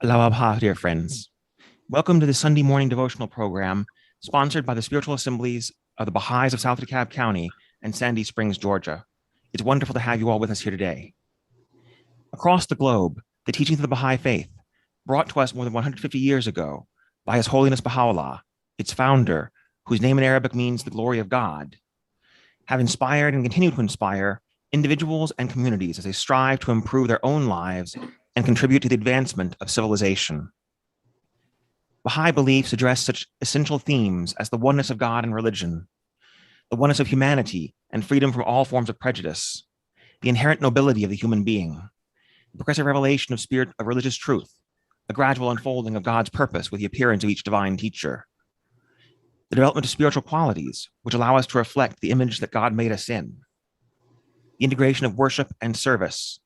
Aloha, dear friends. Welcome to the Sunday morning devotional program sponsored by the Spiritual Assemblies of the Baha'is of South DeKalb County and Sandy Springs, Georgia. It's wonderful to have you all with us here today. Across the globe, the teachings of the Baha'i faith, brought to us more than 150 years ago by His Holiness Baha'u'llah, its founder, whose name in Arabic means the glory of God, have inspired and continue to inspire individuals and communities as they strive to improve their own lives and contribute to the advancement of civilization. Baha'i beliefs address such essential themes as the oneness of God and religion, the oneness of humanity and freedom from all forms of prejudice, the inherent nobility of the human being, the progressive revelation of religious truth, a gradual unfolding of God's purpose with the appearance of each divine teacher, the development of spiritual qualities, which allow us to reflect the image that God made us in, the integration of worship and service,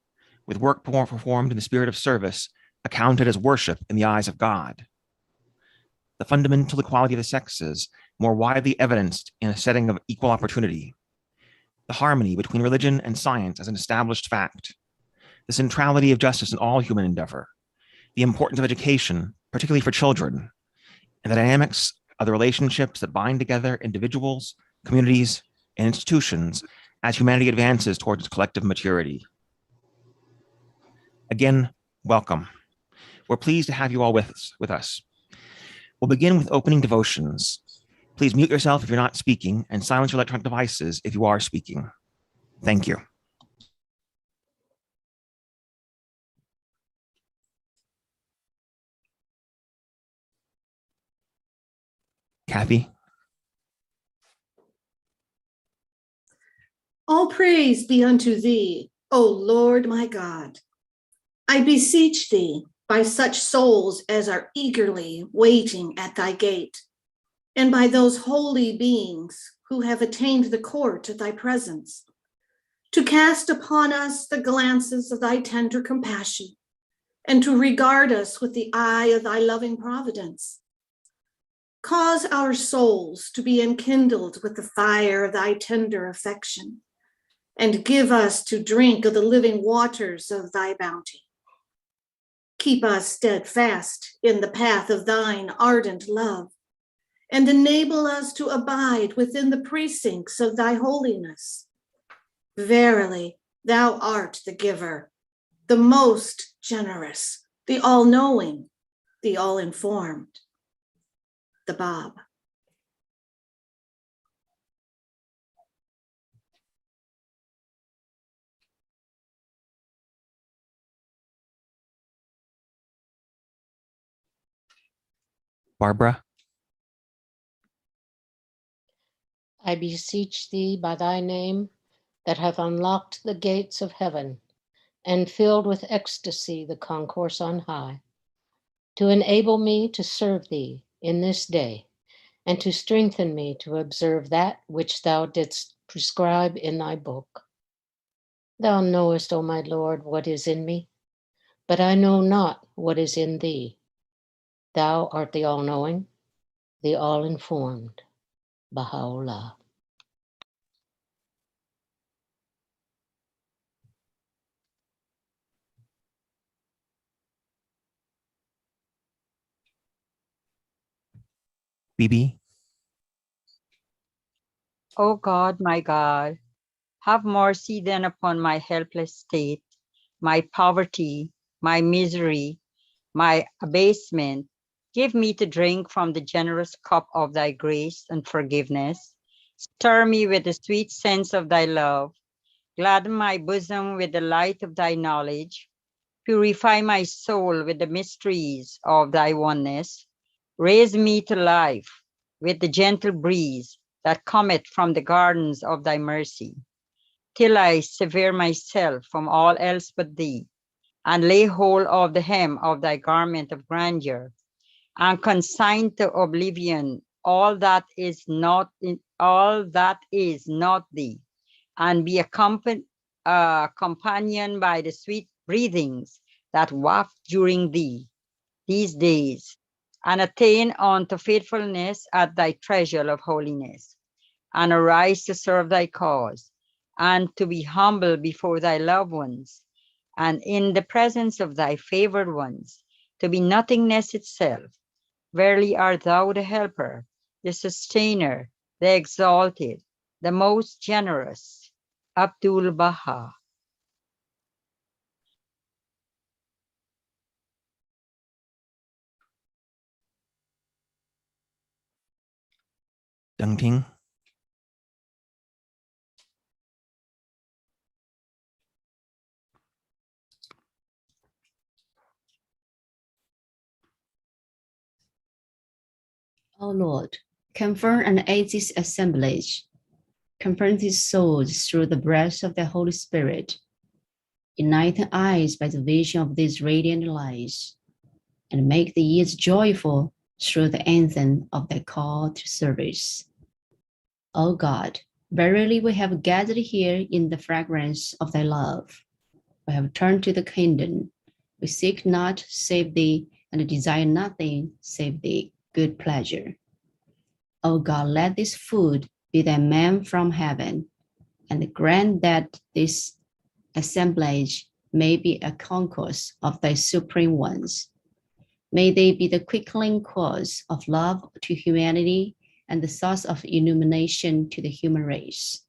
with work performed in the spirit of service accounted as worship in the eyes of God, the fundamental equality of the sexes, more widely evidenced in a setting of equal opportunity, the harmony between religion and science as an established fact, the centrality of justice in all human endeavor, the importance of education, particularly for children, and the dynamics of the relationships that bind together individuals, communities, and institutions as humanity advances towards its collective maturity. Again, welcome. We're pleased to have you all with us. We'll begin with opening devotions. Please mute yourself if you're not speaking and silence your electronic devices if you are speaking. Thank you. Kathy? All praise be unto thee, O Lord my God. I beseech thee, by such souls as are eagerly waiting at thy gate, and by those holy beings who have attained the court of thy presence, to cast upon us the glances of thy tender compassion, and to regard us with the eye of thy loving providence. Cause our souls to be enkindled with the fire of thy tender affection, and give us to drink of the living waters of thy bounty. Keep us steadfast in the path of thine ardent love, and enable us to abide within the precincts of thy holiness. Verily, thou art the giver, the most generous, the all-knowing, the all-informed. The Bab. Barbara? I beseech thee by thy name that have unlocked the gates of heaven and filled with ecstasy the concourse on high, to enable me to serve thee in this day and to strengthen me to observe that which thou didst prescribe in thy book. Thou knowest, O my Lord, what is in me, but I know not what is in thee. Thou art the all-knowing, the all-informed. Baha'u'llah. Bibi? O God, my God, have mercy then upon my helpless state, my poverty, my misery, my abasement. Give me to drink from the generous cup of thy grace and forgiveness. Stir me with the sweet sense of thy love. Gladden my bosom with the light of thy knowledge. Purify my soul with the mysteries of thy oneness. Raise me to life with the gentle breeze that cometh from the gardens of thy mercy, till I sever myself from all else but thee, and lay hold of the hem of thy garment of grandeur, and consign to oblivion all that is not thee, and be accompanied by the sweet breathings that waft during these days, and attain unto faithfulness at thy treasure of holiness, and arise to serve thy cause, and to be humble before thy loved ones, and in the presence of thy favored ones, to be nothingness itself. Verily art thou the helper, the sustainer, the exalted, the most generous. Abdul Baha. Deng Ting. O Lord, confirm and aid this assemblage. Confirm these souls through the breath of the Holy Spirit. Unite the eyes by the vision of these radiant lights, and make the ears joyful through the anthem of thy call to service. O God, verily we have gathered here in the fragrance of thy love. We have turned to the kingdom. We seek not save thee, and desire nothing save thee good pleasure. O God, let this food be thy man from heaven, and grant that this assemblage may be a concourse of thy supreme ones. May they be the quickening cause of love to humanity and the source of illumination to the human race.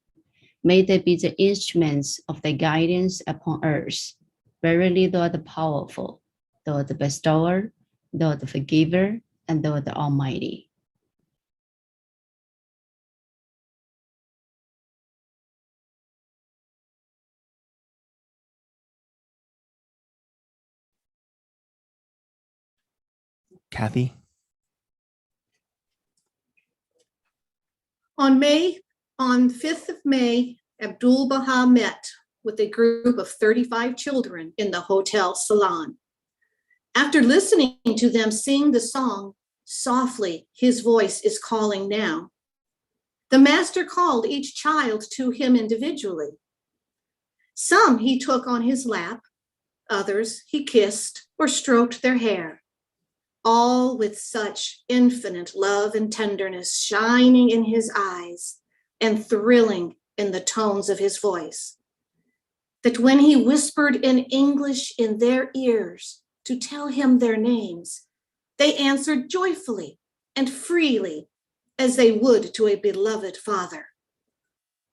May they be the instruments of thy guidance upon earth. Verily thou art the powerful, thou art the bestower, thou art the forgiver, and thou art the almighty. Kathy. On 5th of May, Abdul Baha met with a group of 35 children in the hotel salon. After listening to them sing the song, "Softly, His Voice is Calling Now," the master called each child to him individually. Some he took on his lap, others he kissed or stroked their hair, all with such infinite love and tenderness shining in his eyes and thrilling in the tones of his voice, that when he whispered in English in their ears to tell him their names, they answered joyfully and freely as they would to a beloved father.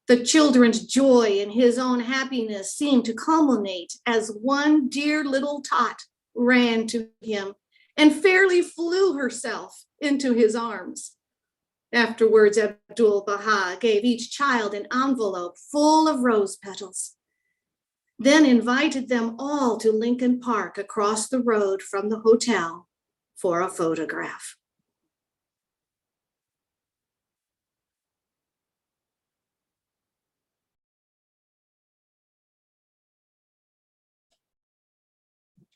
The children's joy and his own happiness seemed to culminate as one dear little tot ran to him and fairly flew herself into his arms. Afterwards, Abdul Baha gave each child an envelope full of rose petals, then invited them all to Lincoln Park across the road from the hotel for a photograph.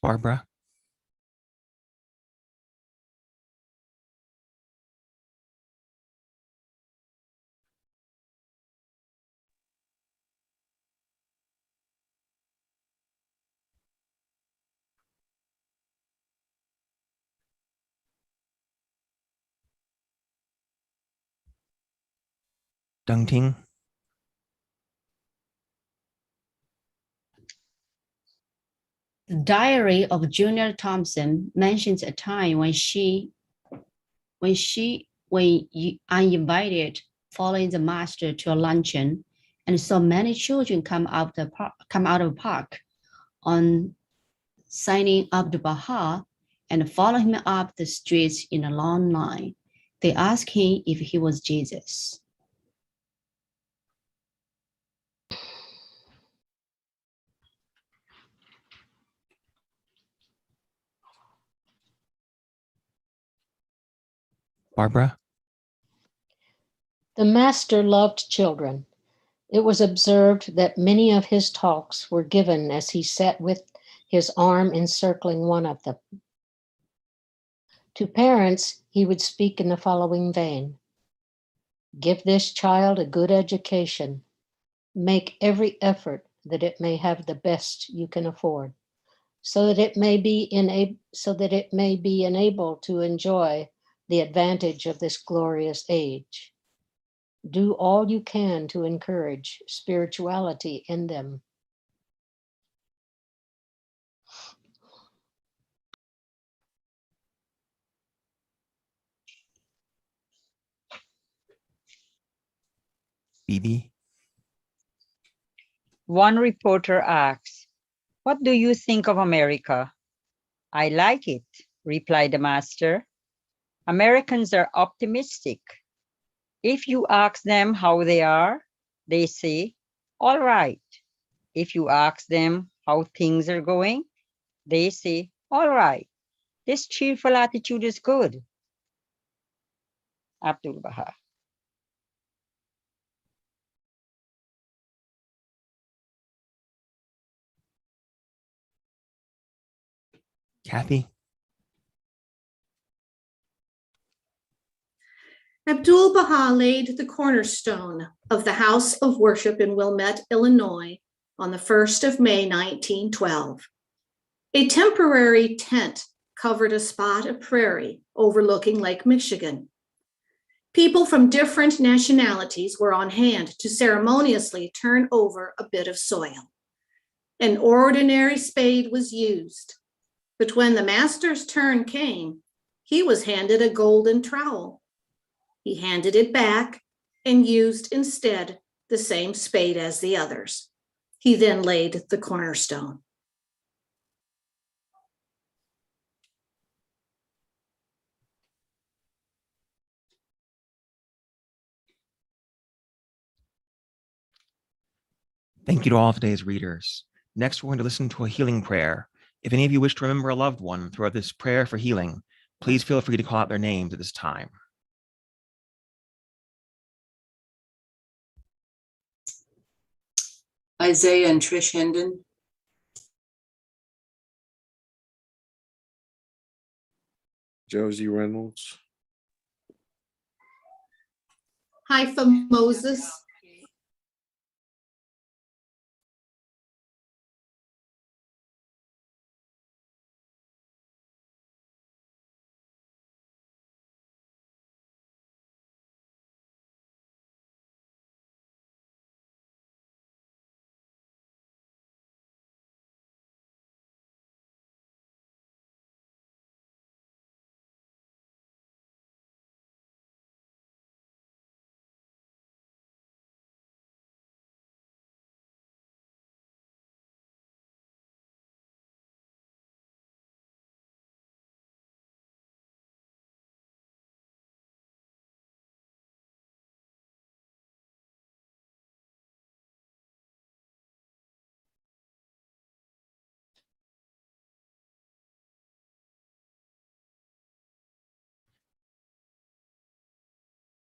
Barbara. Deng Ting. The diary of Junior Thompson mentions a time when uninvited, following the master to a luncheon, and saw many children come out of the park. On signing Abdul Baha and follow him up the streets in a long line, they asked him if he was Jesus. Barbara. The master loved children. It was observed that many of his talks were given as he sat with his arm encircling one of them. To parents, he would speak in the following vein: give this child a good education. Make every effort that it may have the best you can afford, so that it may be enabled to enjoy the advantage of this glorious age. Do all you can to encourage spirituality in them. Phoebe. One reporter asks, "What do you think of America?" "I like it," replied the master. "Americans are optimistic. If you ask them how they are, they say, 'All right.' If you ask them how things are going, they say, 'All right.' This cheerful attitude is good." Abdul Baha. Kathy. Abdul Baha laid the cornerstone of the House of Worship in Wilmette, Illinois, on the 1st of May, 1912. A temporary tent covered a spot of prairie overlooking Lake Michigan. People from different nationalities were on hand to ceremoniously turn over a bit of soil. An ordinary spade was used, but when the master's turn came, he was handed a golden trowel. He handed it back and used instead the same spade as the others. He then laid the cornerstone. Thank you to all of today's readers. Next, we're going to listen to a healing prayer. If any of you wish to remember a loved one throughout this prayer for healing, please feel free to call out their names at this time. Isaiah and Trish Hendon. Josie Reynolds. Haifa Moses.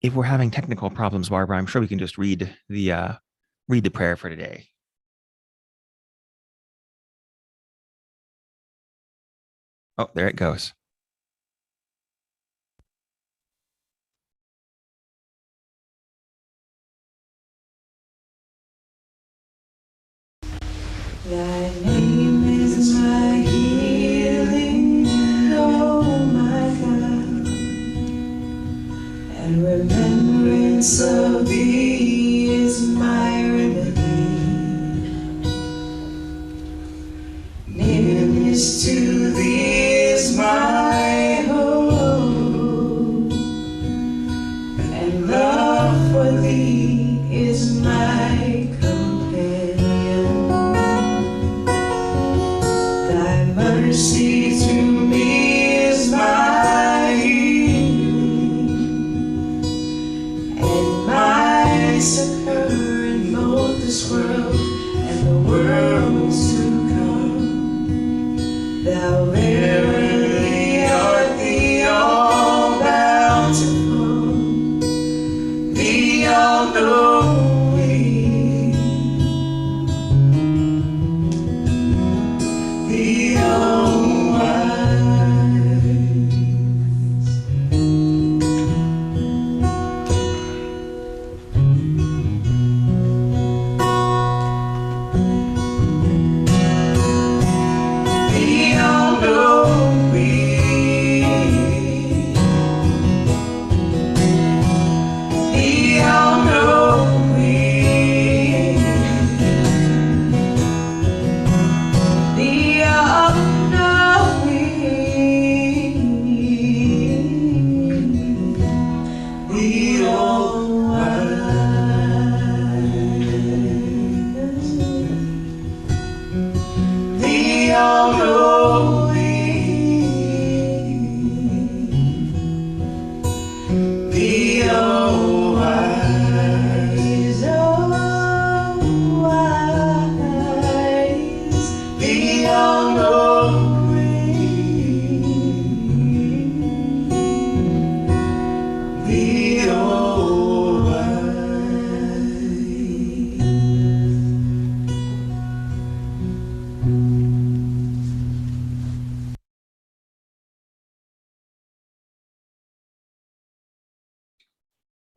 If we're having technical problems, Barbara, I'm sure we can just read the prayer for today. Oh, there it goes. Thy name is my healing, oh my God, and remembrance of thee is my remedy. Nearness to thee is my hope, and love for thee is my companion. Thy mercy to me is my healing, and my succor in both this world and the worlds to come. Thou verily art the all bountiful, the all knowing, the all wise. The all knowing, the all knowing.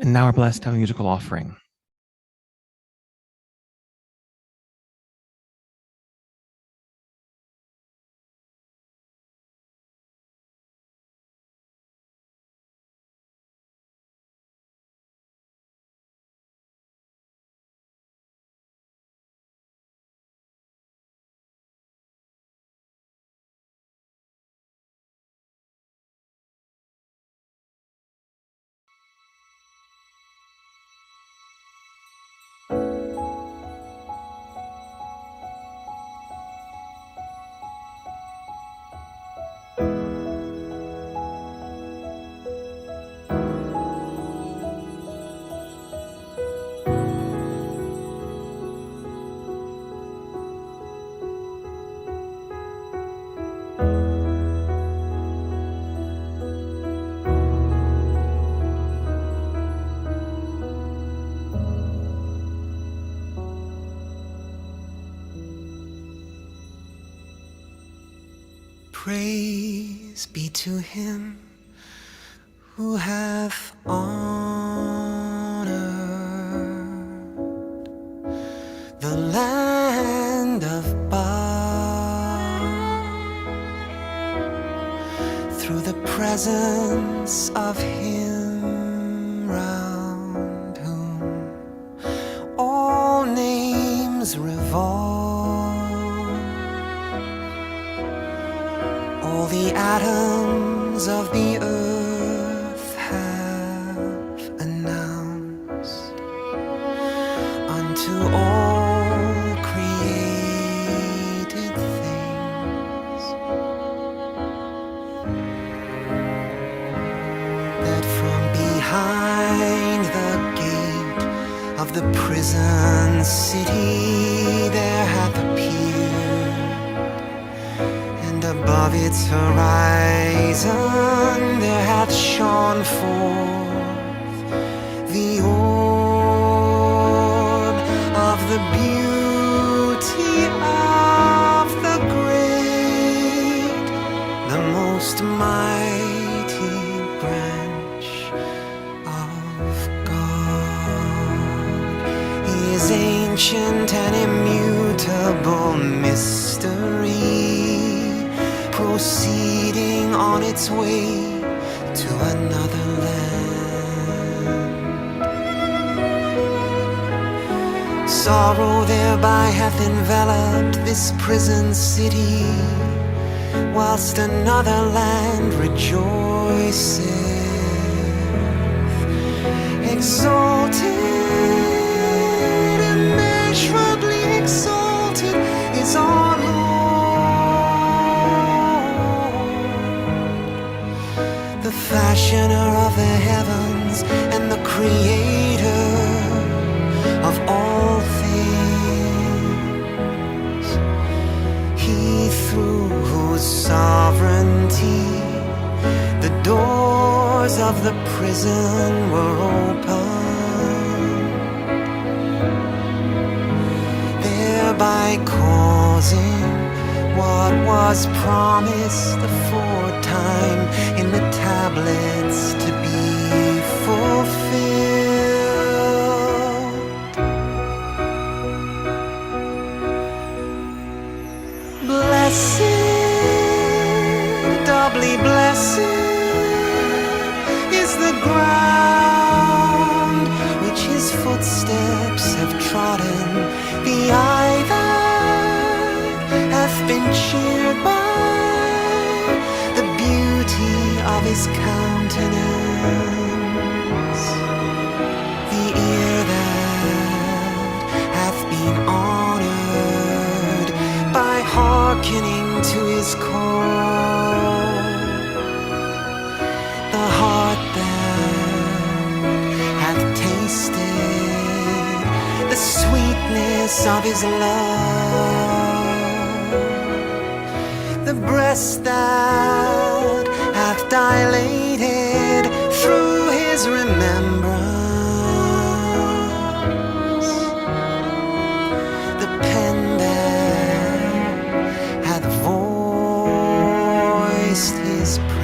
And now we're blessed to have a musical offering. Praise be to him who hath honored the land of Baha'i through the presence of him round whom all names revolve. All the atoms of the earth have announced unto all created things that from behind the gate of the prison city there hath appeared, and above its horizon there hath shone forth the orb of the beauty of the great, the most mighty branch of God. His ancient and immutable mystery proceeding on its way to another land. Sorrow thereby hath enveloped this prison city, whilst another land rejoiceth, exalted, immeasurably exalted is our Lord, the fashioner of the heavens and the creator of all things. He through whose sovereignty the doors of the prison were opened, thereby causing what was promised aforetime in the tablets to be fulfilled. Blessed, doubly blessed is the ground which his footsteps have trodden, the eye that hath been cheered by the beauty of his countenance, the ear that hath been honored by hearkening to his call, the heart that hath tasted the sweetness of his love, the breast that hath dilated through his remembrance, the pen that hath voiced his praise.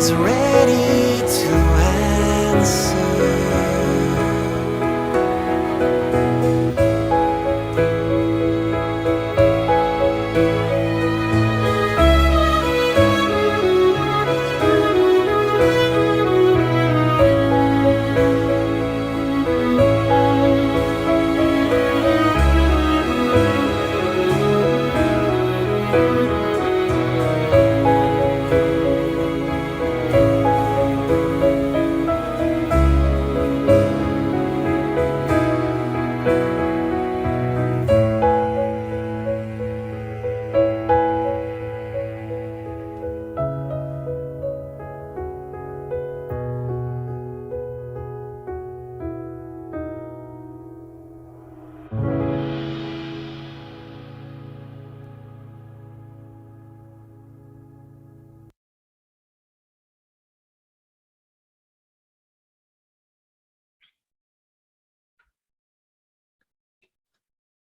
is ready to answer.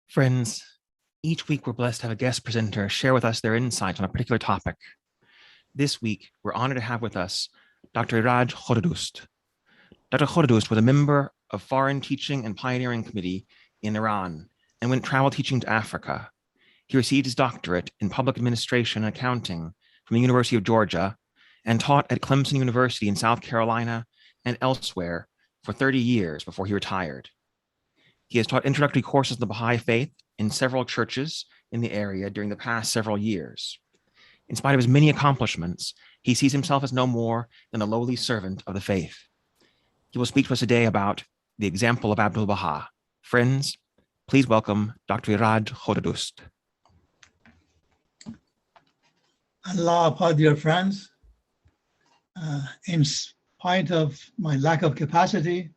Friends, each week we're blessed to have a guest presenter share with us their insights on a particular topic. This week, we're honored to have with us Dr. Iraj Khorodoost. Dr. Khorodoost was a member of Foreign Teaching and Pioneering Committee in Iran and went travel teaching to Africa. He received his doctorate in public administration and accounting from the University of Georgia and taught at Clemson University in South Carolina and elsewhere for 30 years before he retired. He has taught introductory courses in the Baha'i faith in several churches in the area during the past several years. In spite of his many accomplishments, he sees himself as no more than a lowly servant of the faith. He will speak to us today about the example of Abdul Baha. Friends, please welcome Dr. Iraj Khorodoost. Allah, dear friends, in spite of my lack of capacity,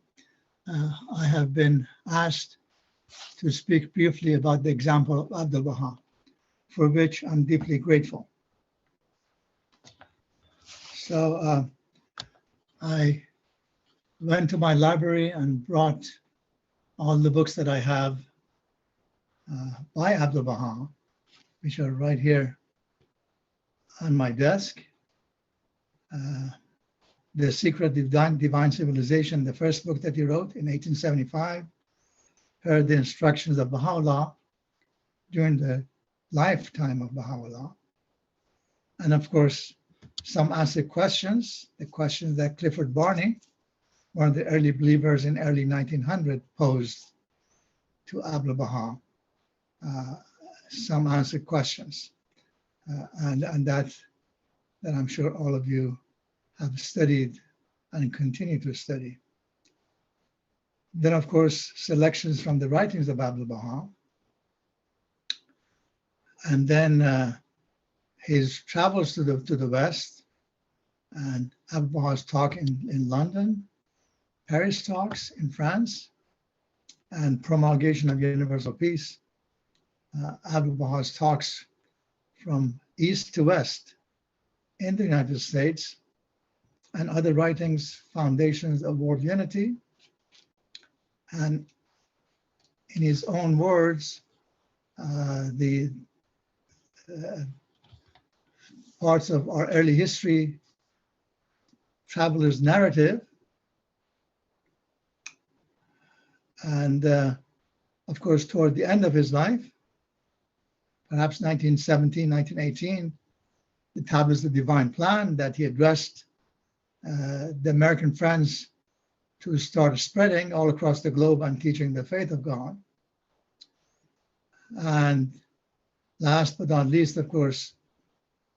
I have been asked to speak briefly about the example of Abdul Baha, for which I'm deeply grateful. So I went to my library and brought all the books that I have by Abdul Baha, which are right here on my desk. The Secret of Divine Civilization, the first book that he wrote in 1875, heard the instructions of Baha'u'llah during the lifetime of Baha'u'llah. And of course, some asked questions, the questions that Clifford Barney, one of the early believers in early 1900, posed to Abdul Baha. Some answered questions, and that I'm sure all of you have studied and continue to study. Then, of course, selections from the writings of Abdul Baha. And then his travels to the West, and Abdul Baha's talk in London, Paris talks in France, and promulgation of universal peace. Abdul Baha's talks from east to west in the United States, and other writings, foundations of world unity. And in his own words, the parts of our early history, traveler's narrative, and of course, toward the end of his life, perhaps 1917, 1918, the Tablets of the Divine Plan that he addressed the American friends to start spreading all across the globe and teaching the faith of God. And last but not least, of course,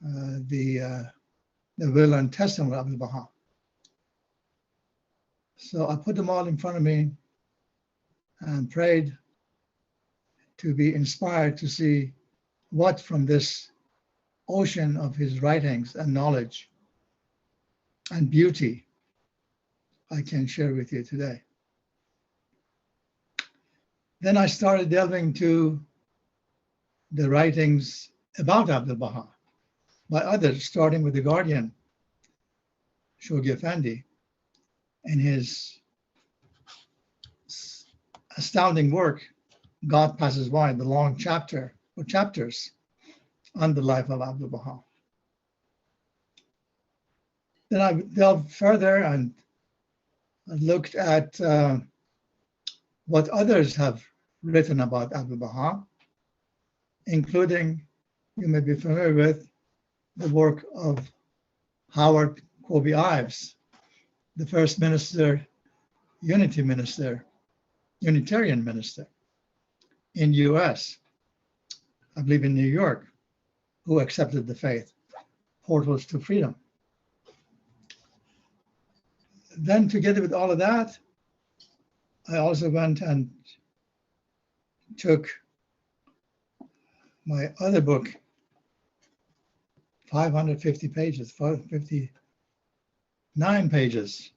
the will and testament of Abdul Baha. So I put them all in front of me and prayed to be inspired to see what from this ocean of his writings and knowledge and beauty I can share with you today. Then I started delving into the writings about Abdul Baha by others, starting with the Guardian, Shoghi Effendi, in his astounding work, God Passes By, the long chapter or chapters on the life of Abdul Baha. Then I delved further and looked at what others have written about Abdu'l-Baha, including, you may be familiar with, the work of Howard Kobe Ives, the first minister, Unitarian minister in US, I believe in New York, who accepted the faith, Portals to Freedom. Then together with all of that, I also went and took my other book, 550 pages, 559 pages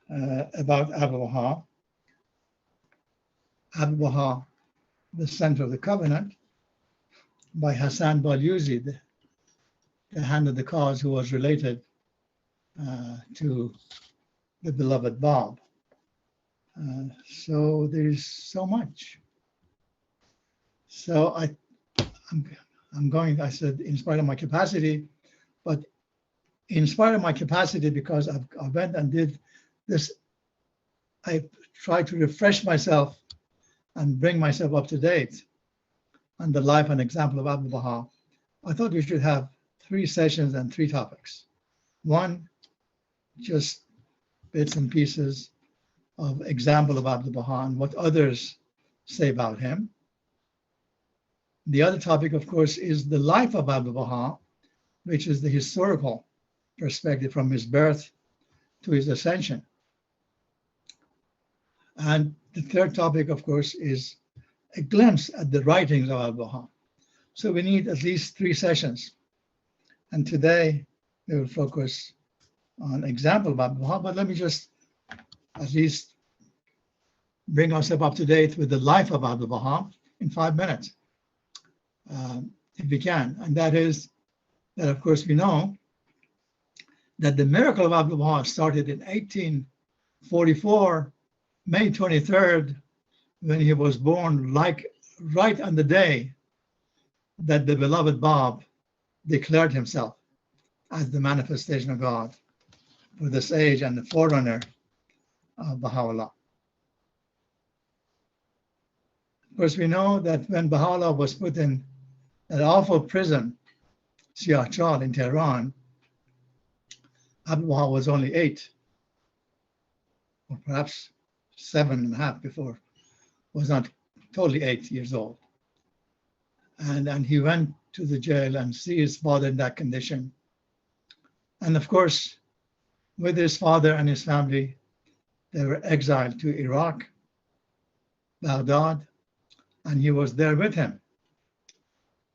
about Abdu'l-Baha. Abdu'l-Baha, the Center of the Covenant, by Hassan Balyuzi, the hand of the cause, who was related to the beloved Bob. So there's so much. So I'm going, I said, in spite of my capacity, but in spite of my capacity, because I went and did this, I tried to refresh myself and bring myself up to date on the life and example of Abdu'l-Baha. I thought we should have 3 sessions and 3 topics. One, just bits and pieces of example of Abdu'l-Baha and what others say about him. The other topic, of course, is the life of Abdu'l-Baha, which is the historical perspective from his birth to his ascension. And the third topic, of course, is a glimpse at the writings of Abdu'l-Baha. So we need at least 3 sessions. And today we will focus on example of Abdu'l-Baha, but let me just at least bring ourselves up to date with the life of Abdu'l-Baha in 5 minutes, if we can. And that is that, of course, we know that the miracle of Abdu'l-Baha started in 1844, May 23rd, when he was born, like right on the day that the beloved Bab declared himself as the manifestation of God for this age and the forerunner of Baha'u'llah. Of course, we know that when Baha'u'llah was put in that awful prison, Siachal in Tehran, Abdu'l-Baha was only 8, or perhaps 7.5 before, was not totally 8 years old. And he went to the jail and see his father in that condition. And of course, with his father and his family, they were exiled to Iraq, Baghdad, and he was there with him.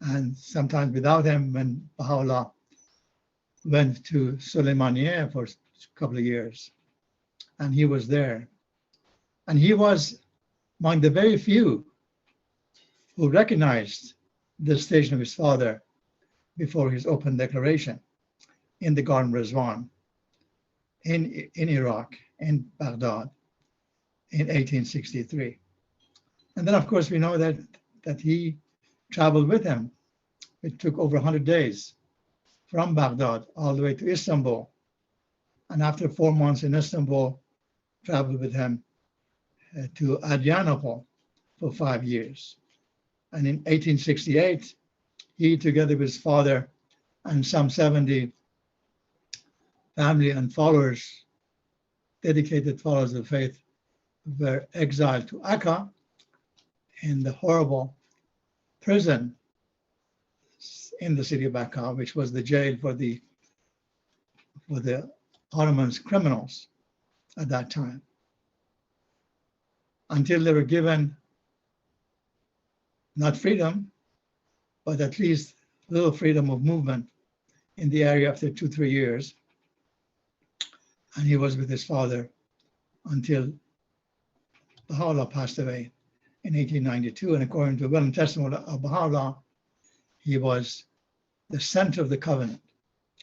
And sometimes without him, when Baha'u'llah went to Sulaymaniyah for a couple of years, and he was there. And he was among the very few who recognized the station of his father before his open declaration in the Garden Rizwan in Iraq, in Baghdad, in 1863. And then, of course, we know that he traveled with him. It took over 100 days from Baghdad all the way to Istanbul. And after 4 months in Istanbul, traveled with him to Adrianople for 5 years. And in 1868, he, together with his father and some 70 family and followers, dedicated followers of faith, were exiled to Akka in the horrible prison in the city of Akka, which was the jail for the Ottoman criminals at that time, until they were given not freedom, but at least little freedom of movement in the area after 2-3 years. And he was with his father until Baha'u'llah passed away in 1892. And according to the will and testimony of Baha'u'llah, he was the center of the covenant,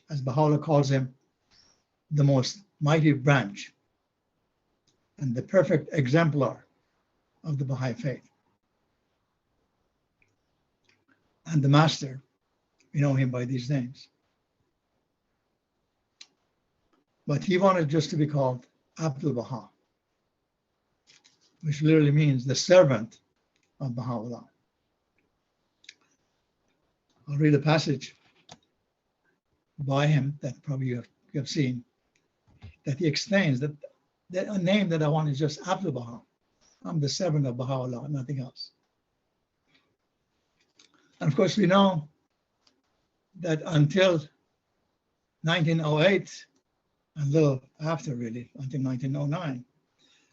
as Baha'u'llah calls him, the most mighty branch and the perfect exemplar of the Baha'i faith. And the master, we know him by these names. But he wanted just to be called Abdul Baha, which literally means the servant of Baha'u'llah. I'll read a passage by him that probably you have seen, that he explains that a name that I want is just Abdul Baha. I'm the servant of Baha'u'llah, nothing else. And of course, we know that until 1908, and a little after really, until 1909,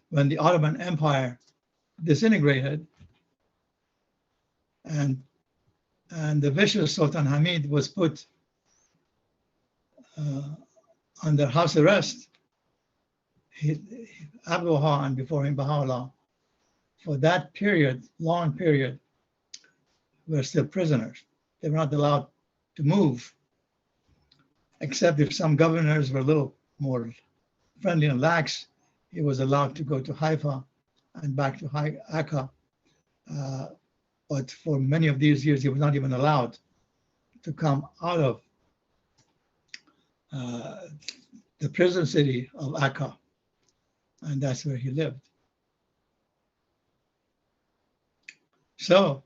when the Ottoman Empire disintegrated and the vicious Sultan Hamid was put under house arrest, Abdul Baha and before him Baha'u'llah, for that period, long period, were still prisoners. They were not allowed to move, except if some governors were a little more friendly and lax. He was allowed to go to Haifa and back to Akka. But for many of these years, he was not even allowed to come out of the prison city of Akka. And that's where he lived. So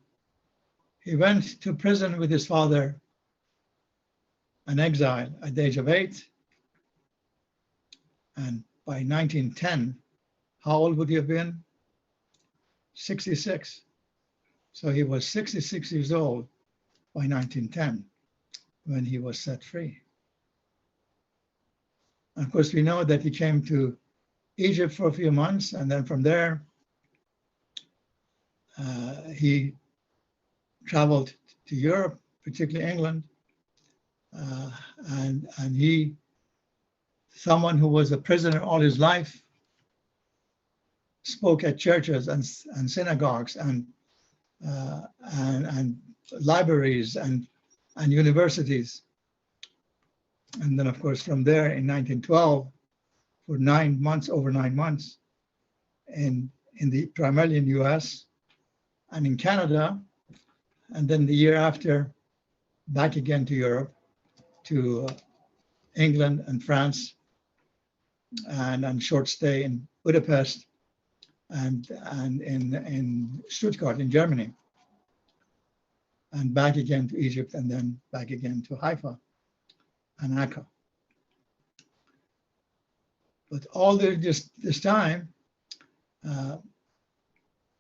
he went to prison with his father, an exile at the age of 8. And by 1910, how old would he have been? 66. So he was 66 years old by 1910 when he was set free. And of course, we know that he came to Egypt for a few months, and then from there, he traveled to Europe, particularly England, and he, someone who was a prisoner all his life, spoke at churches and synagogues and libraries and universities. And then, of course, from there in 1912, for 9 months, over 9 months, primarily in the US and in Canada, and then the year after, back again to Europe, to England and France, and short stay in Budapest and in Stuttgart in Germany, and back again to Egypt, and then back again to Haifa and Akka. But all this time,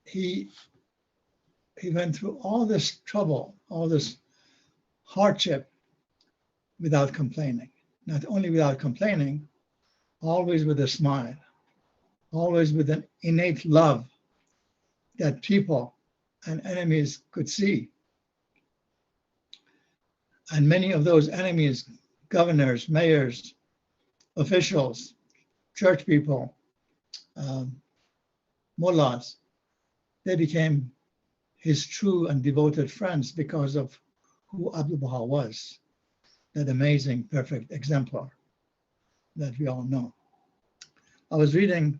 he went through all this trouble, all this hardship without complaining. Not only without complaining, always with a smile, always with an innate love that people and enemies could see. And many of those enemies, governors, mayors, officials, church people, mullahs, they became his true and devoted friends because of who Abdul Baha was, that amazing, perfect exemplar that we all know. I was reading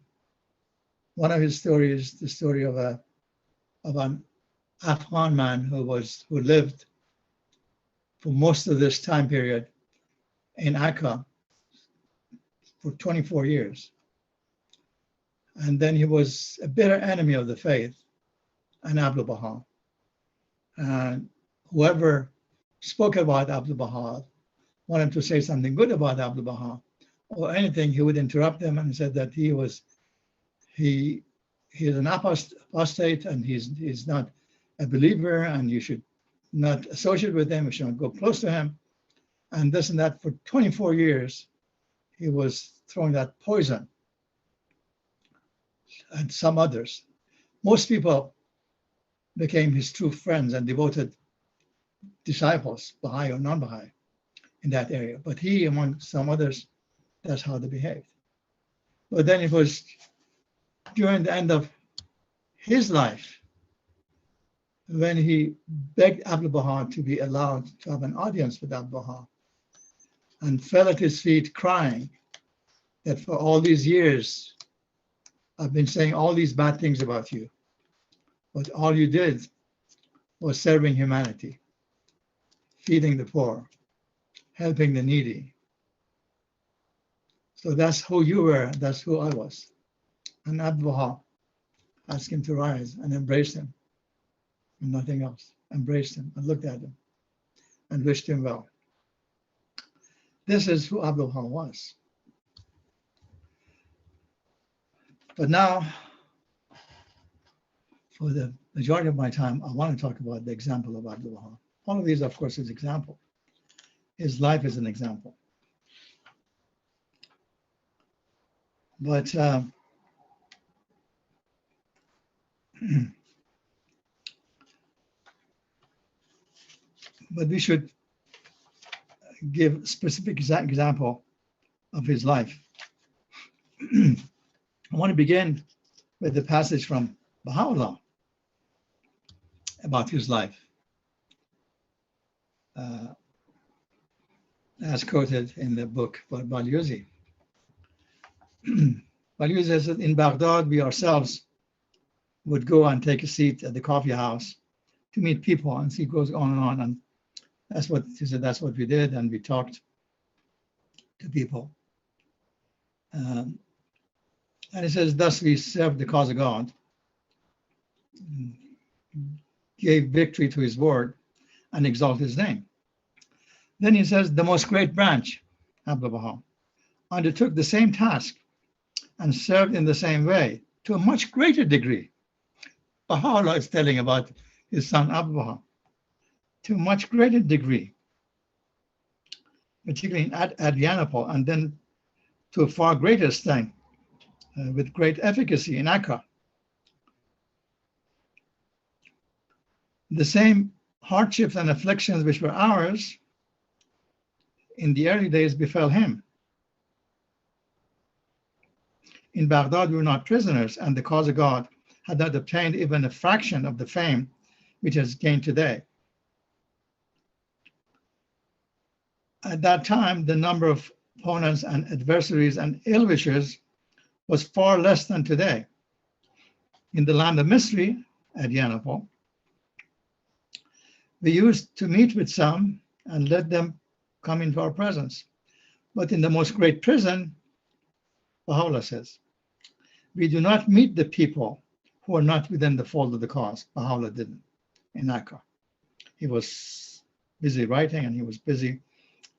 one of his stories, the story of an Afghan man who lived for most of this time period in Akka for 24 years. And then he was a bitter enemy of the faith and Abdul Baha. And whoever spoke about Abdul Baha, wanted to say something good about Abdul Baha or anything, he would interrupt them and said that he is an apostate and he's not a believer and you should not associate with him, you should not go close to him. And this and that for 24 years, he was throwing that poison and some others. Most people became his true friends and devoted disciples, Baha'i or non-Baha'i, in that area. But he, among some others, that's how they behaved. But then it was during the end of his life when he begged Abdul Baha to be allowed to have an audience with Abdul Baha and fell at his feet crying that for all these years, I've been saying all these bad things about you, but all you did was serving humanity, feeding the poor, helping the needy. So that's who you were, that's who I was. And Abdu'l-Baha asked him to rise and embrace him, and nothing else. Embraced him and looked at him and wished him well. This is who Abdu'l-Baha was. But now, for the majority of my time, I want to talk about the example of Abdu'l-Baha. All of these, of course, is example. His life is an example. But but we should give specific example of his life. I want to begin with the passage from Baha'u'llah about his life, as quoted in the book by Balyuzi. Balyuzi says that in Baghdad, we ourselves would go and take a seat at the coffee house to meet people, and he goes on and on. And that's what he said, that's what we did, and we talked to people. And he says, thus we served the cause of God, gave victory to his word, and exalted his name. Then he says, the most great branch, Abdu'l-Baha, undertook the same task and served in the same way to a much greater degree. Baha'u'llah is telling about his son Abdu'l-Baha, to a much greater degree, particularly at Adrianople, and then to a far greater extent, with great efficacy in Akka. The same hardships and afflictions which were ours in the early days befell him. In Baghdad, we were not prisoners, and the cause of God had not obtained even a fraction of the fame which has gained today. At that time, the number of opponents and adversaries and ill-wishers was far less than today. In the land of mystery, at Adrianople, we used to meet with some and let them come into our presence. But in the most great prison, Baha'u'llah says, we do not meet the people who are not within the fold of the cause. Baha'u'llah didn't in Akka. He was busy writing, and he was busy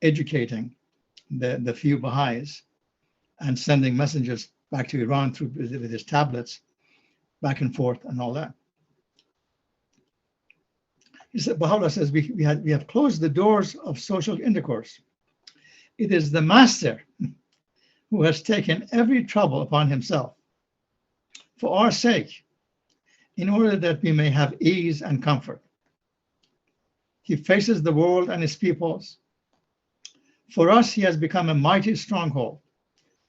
educating the few Baha'is and sending messengers back to Iran through with his tablets, back and forth and all that. He said, Baha'u'llah says, we have closed the doors of social intercourse. It is the master who has taken every trouble upon himself for our sake, in order that we may have ease and comfort. He faces the world and its peoples. For us, he has become a mighty stronghold,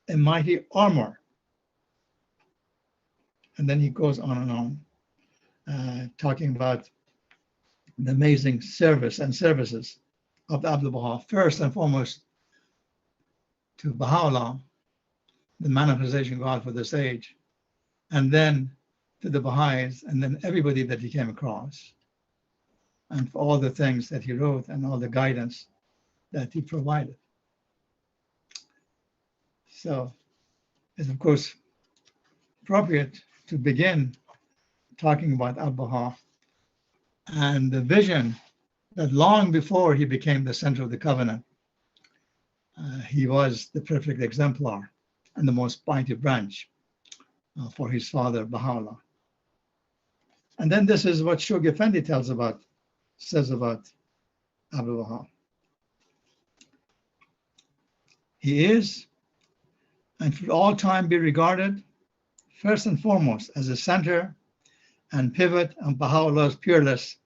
a mighty armor. And then he goes on and on, talking about the amazing service and services of Abdu'l-Baha, first and foremost to Baha'u'llah, the manifestation of God for this age, and then to the Baha'is, and then everybody that he came across, and for all the things that he wrote and all the guidance that he provided. So it's of course appropriate to begin talking about Abdu'l-Baha and the vision that long before he became the center of the covenant, he was the perfect exemplar and the most mighty branch for his father Baha'u'llah. And then this is what Shoghi Effendi says about Abdu'l-Baha. He is, and for all time be regarded, first and foremost as a center and pivot of Baha'u'llah's peerless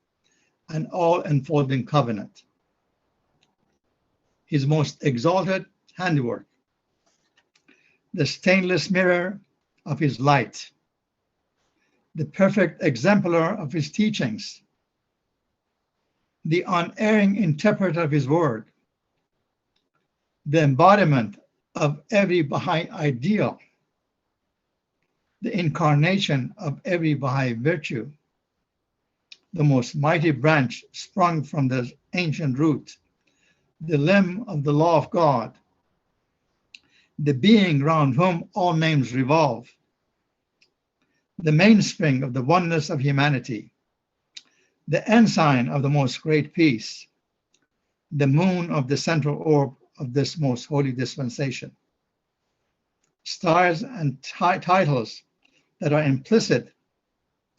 and all-enfolding covenant. His most exalted handiwork, the stainless mirror of his light, the perfect exemplar of his teachings, the unerring interpreter of his word, the embodiment of every Baha'i ideal, the incarnation of every Baha'i virtue, the most mighty branch sprung from the ancient root, the limb of the law of God, the being round whom all names revolve, the mainspring of the oneness of humanity, the ensign of the most great peace, the moon of the central orb of this most holy dispensation. Stars and titles that are implicit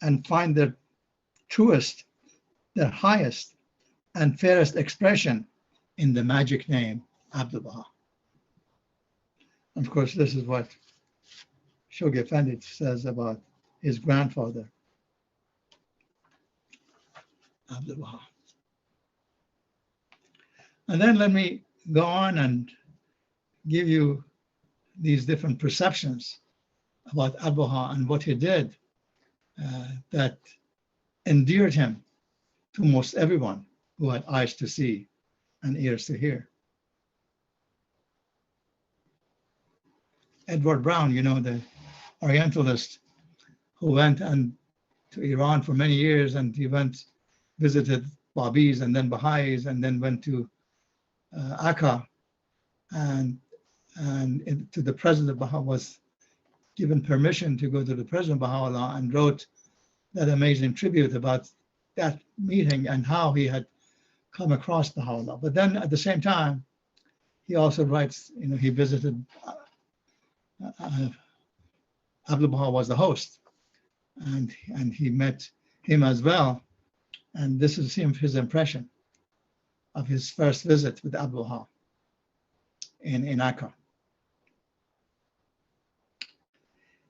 and find their truest, their highest and fairest expression in the magic name Abdu'l-Baha. Of course, this is what Shoghi Effendi says about his grandfather, Abdu'l-Baha. And then let me go on and give you these different perceptions about Abdu'l-Baha and what he did that endeared him to most everyone who had eyes to see and ears to hear. Edward Brown, you know, the Orientalist who went to Iran for many years, and he visited Babis and then Baha'is, and then went to Akka, and to the President of Baha'i, was given permission to go to the President of Baha'u'llah, and wrote that amazing tribute about that meeting and how he had come across Baha'u'llah. But then at the same time, he also writes, you know, he visited, Abdu'l-Baha was the host, and he met him as well. And this is his impression of his first visit with Abdu'l-Baha in Akka.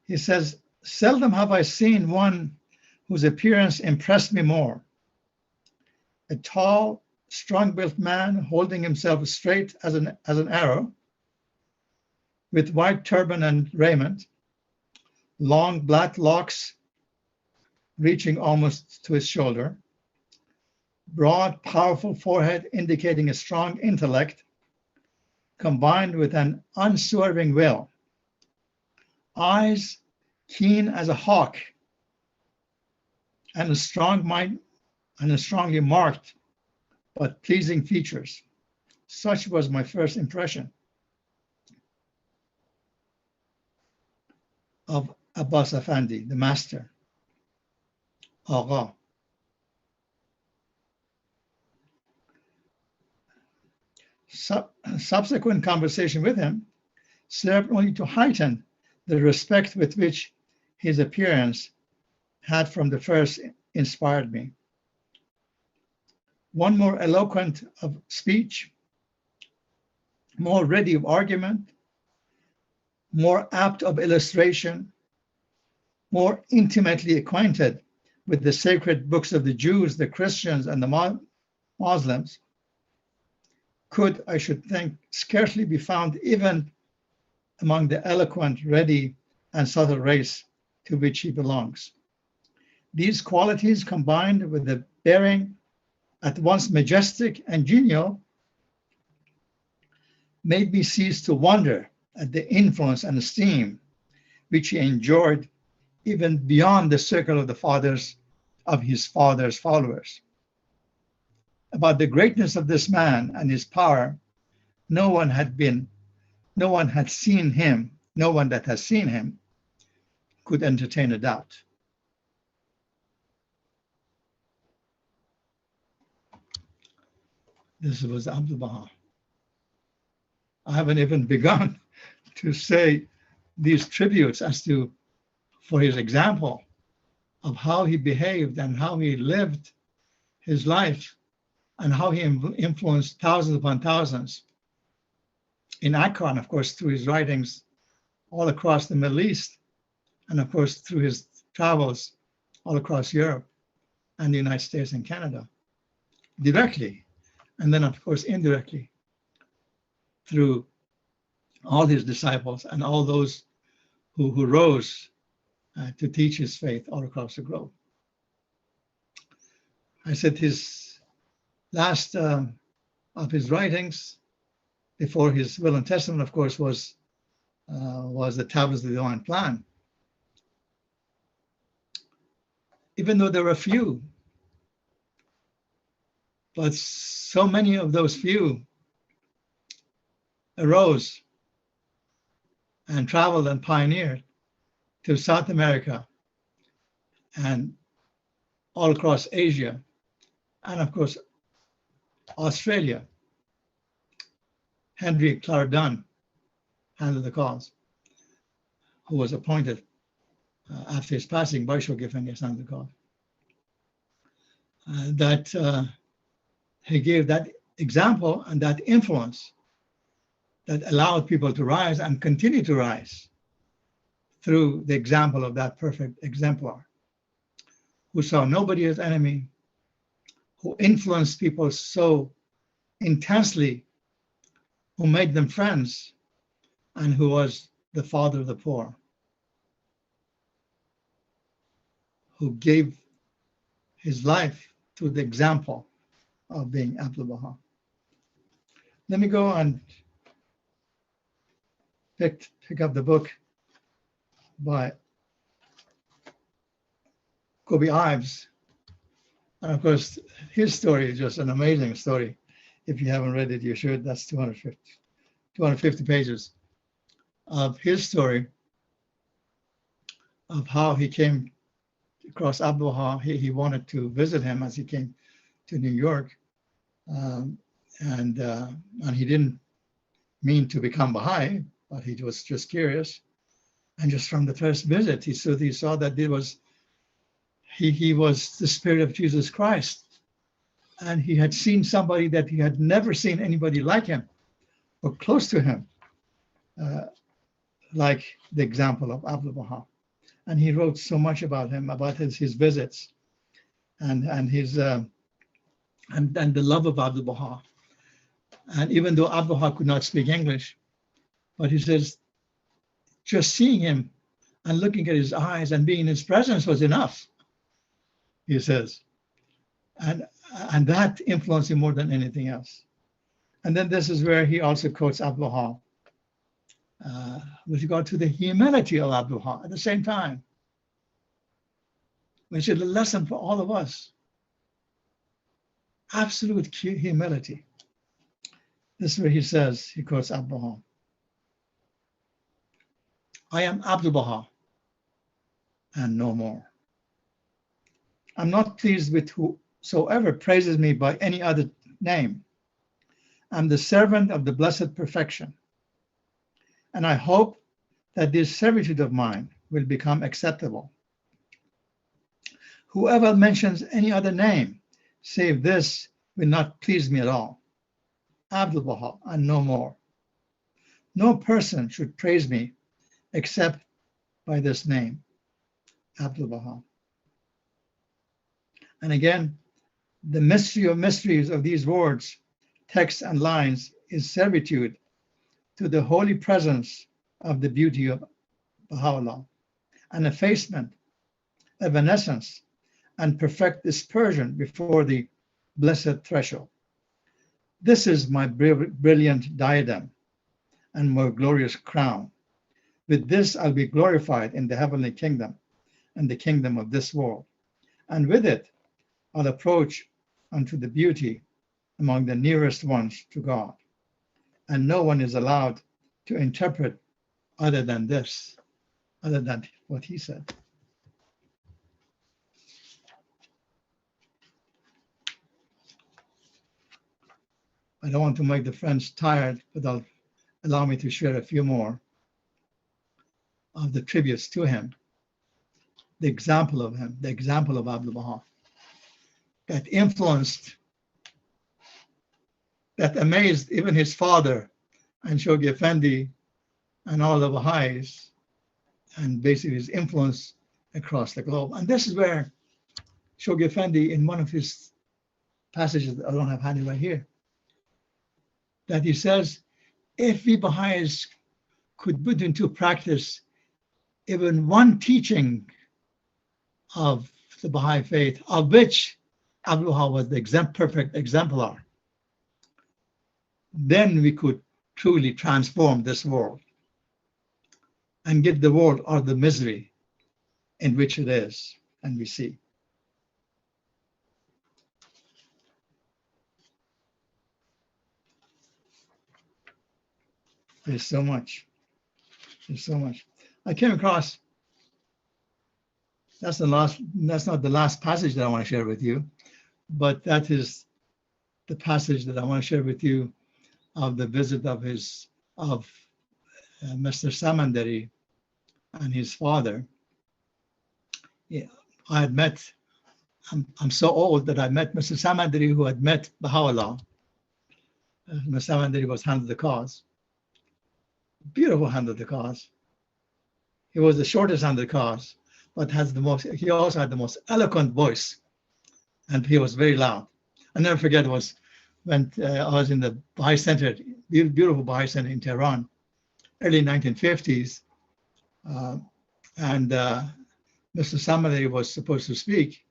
He says, "Seldom have I seen one whose appearance impressed me more. A tall, strong-built man holding himself straight as an arrow, with white turban and raiment, long black locks reaching almost to his shoulder, broad, powerful forehead indicating a strong intellect, combined with an unswerving will, eyes keen as a hawk, and a strong mind and a strongly marked but pleasing features. Such was my first impression of Abbas Effendi, the master, Agha." Subsequent conversation with him served only to heighten the respect with which his appearance had from the first inspired me. One more eloquent of speech, more ready of argument, more apt of illustration, more intimately acquainted with the sacred books of the Jews, the Christians, and the Muslims, could, I should think, scarcely be found even among the eloquent, ready, and subtle race to which he belongs. These qualities, combined with the bearing at once majestic and genial, made me cease to wonder at the influence and esteem which he enjoyed even beyond the circle of his father's followers. About the greatness of this man and his power, no one that has seen him could entertain a doubt. This was Abdu'l-Baha. I haven't even begun to say these tributes for his example of how he behaved and how he lived his life and how he influenced thousands upon thousands in Akka, and of course through his writings all across the Middle East, and of course through his travels all across Europe and the United States and Canada, directly, and then of course indirectly through all his disciples and all those who rose to teach his faith all across the globe. I said his last of his writings before his will and testament, of course, was the Tablets of the Divine Plan. Even though there were few, but so many of those few arose and traveled and pioneered to South America and all across Asia, and of course, Australia. Henry Clarendon handled the cause, who was appointed after his passing by Shoghi Effendi as handled the cause. That he gave that example and that influence that allowed people to rise and continue to rise through the example of that perfect exemplar, who saw nobody as enemy, who influenced people so intensely, who made them friends, and who was the father of the poor, who gave his life to the example of being Abdul Baha. Let me go and pick up the book by Kobe Ives. And of course, his story is just an amazing story. If you haven't read it, you should. That's 250 pages of his story of how he came across Abdul Baha. He wanted to visit him as he came to New York. And he didn't mean to become Baha'i, but he was just curious. And just from the first visit, he saw that he was the spirit of Jesus Christ. And he had seen somebody that he had never seen anybody like him or close to him, like the example of Abdul Baha. And he wrote so much about him, about his visits and his and the love of Abdul Baha. And even though Abdul Baha could not speak English, but he says, just seeing him and looking at his eyes and being in his presence was enough, he says. And that influenced him more than anything else. And then this is where he also quotes Abdul Baha with regard to the humility of Abdul Baha at the same time, which is a lesson for all of us. Absolute humility. This is where he says, he quotes Abdul Baha. I am Abdul Baha and no more. I'm not pleased with whosoever praises me by any other name. I'm the servant of the blessed perfection. And I hope that this servitude of mine will become acceptable. Whoever mentions any other name, save this, will not please me at all. Abdul Baha and no more. No person should praise me except by this name, Abdul Baha. And again, the mystery of mysteries of these words, texts, and lines is servitude to the holy presence of the beauty of Baha'u'llah, an effacement, evanescence, and perfect dispersion before the blessed threshold. This is my brilliant diadem and my glorious crown. With this I'll be glorified in the heavenly kingdom and the kingdom of this world. And with it I'll approach unto the beauty among the nearest ones to God. And no one is allowed to interpret other than this, other than what he said. I don't want to make the friends tired, but I'll allow me to share a few more of the tributes to him, the example of him, the example of Abdul Baha, that influenced, that amazed even his father and Shoghi Effendi and all the Baha'is, and basically his influence across the globe. And this is where Shoghi Effendi, in one of his passages, I don't have handy right here, that he says, if we Baha'is could put into practice even one teaching of the Baha'i faith, of which Abdul Baha was the perfect exemplar, then we could truly transform this world and get the world out of the misery in which it is, and we see. There's so much. There's so much. I came across, that's not the last passage that I want to share with you, but that is the passage that I want to share with you of the visit of Mr. Samandari and his father. Yeah, I had met, I'm so old that I met Mr. Samandari, who had met Baha'u'llah. Mr. Samandari was hand of the cause. Beautiful hand of the cause. He was the shortest hand of the cause, but he also had the most eloquent voice, and he was very loud. I never forget, was when I was in the Baha'i Center, beautiful Baha'i Center in Tehran, early 1950s, and Mr. Samandari was supposed to speak.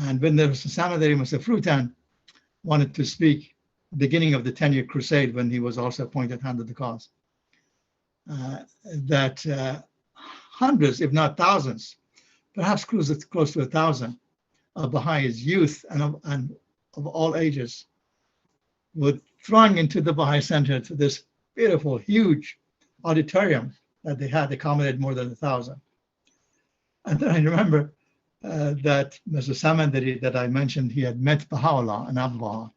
And when Mr. Samandari, Mr. Frutan, wanted to speak, beginning of the 10-year crusade, when he was also appointed hand of the cause, that hundreds, if not thousands, perhaps close to 1,000 of Baha'is, youth and of all ages, would throng into the Baha'i Center, to this beautiful, huge auditorium that they had accommodated more than 1,000. And then I remember that Mr. Samandari, that I mentioned, he had met Baha'u'llah and Abu Baha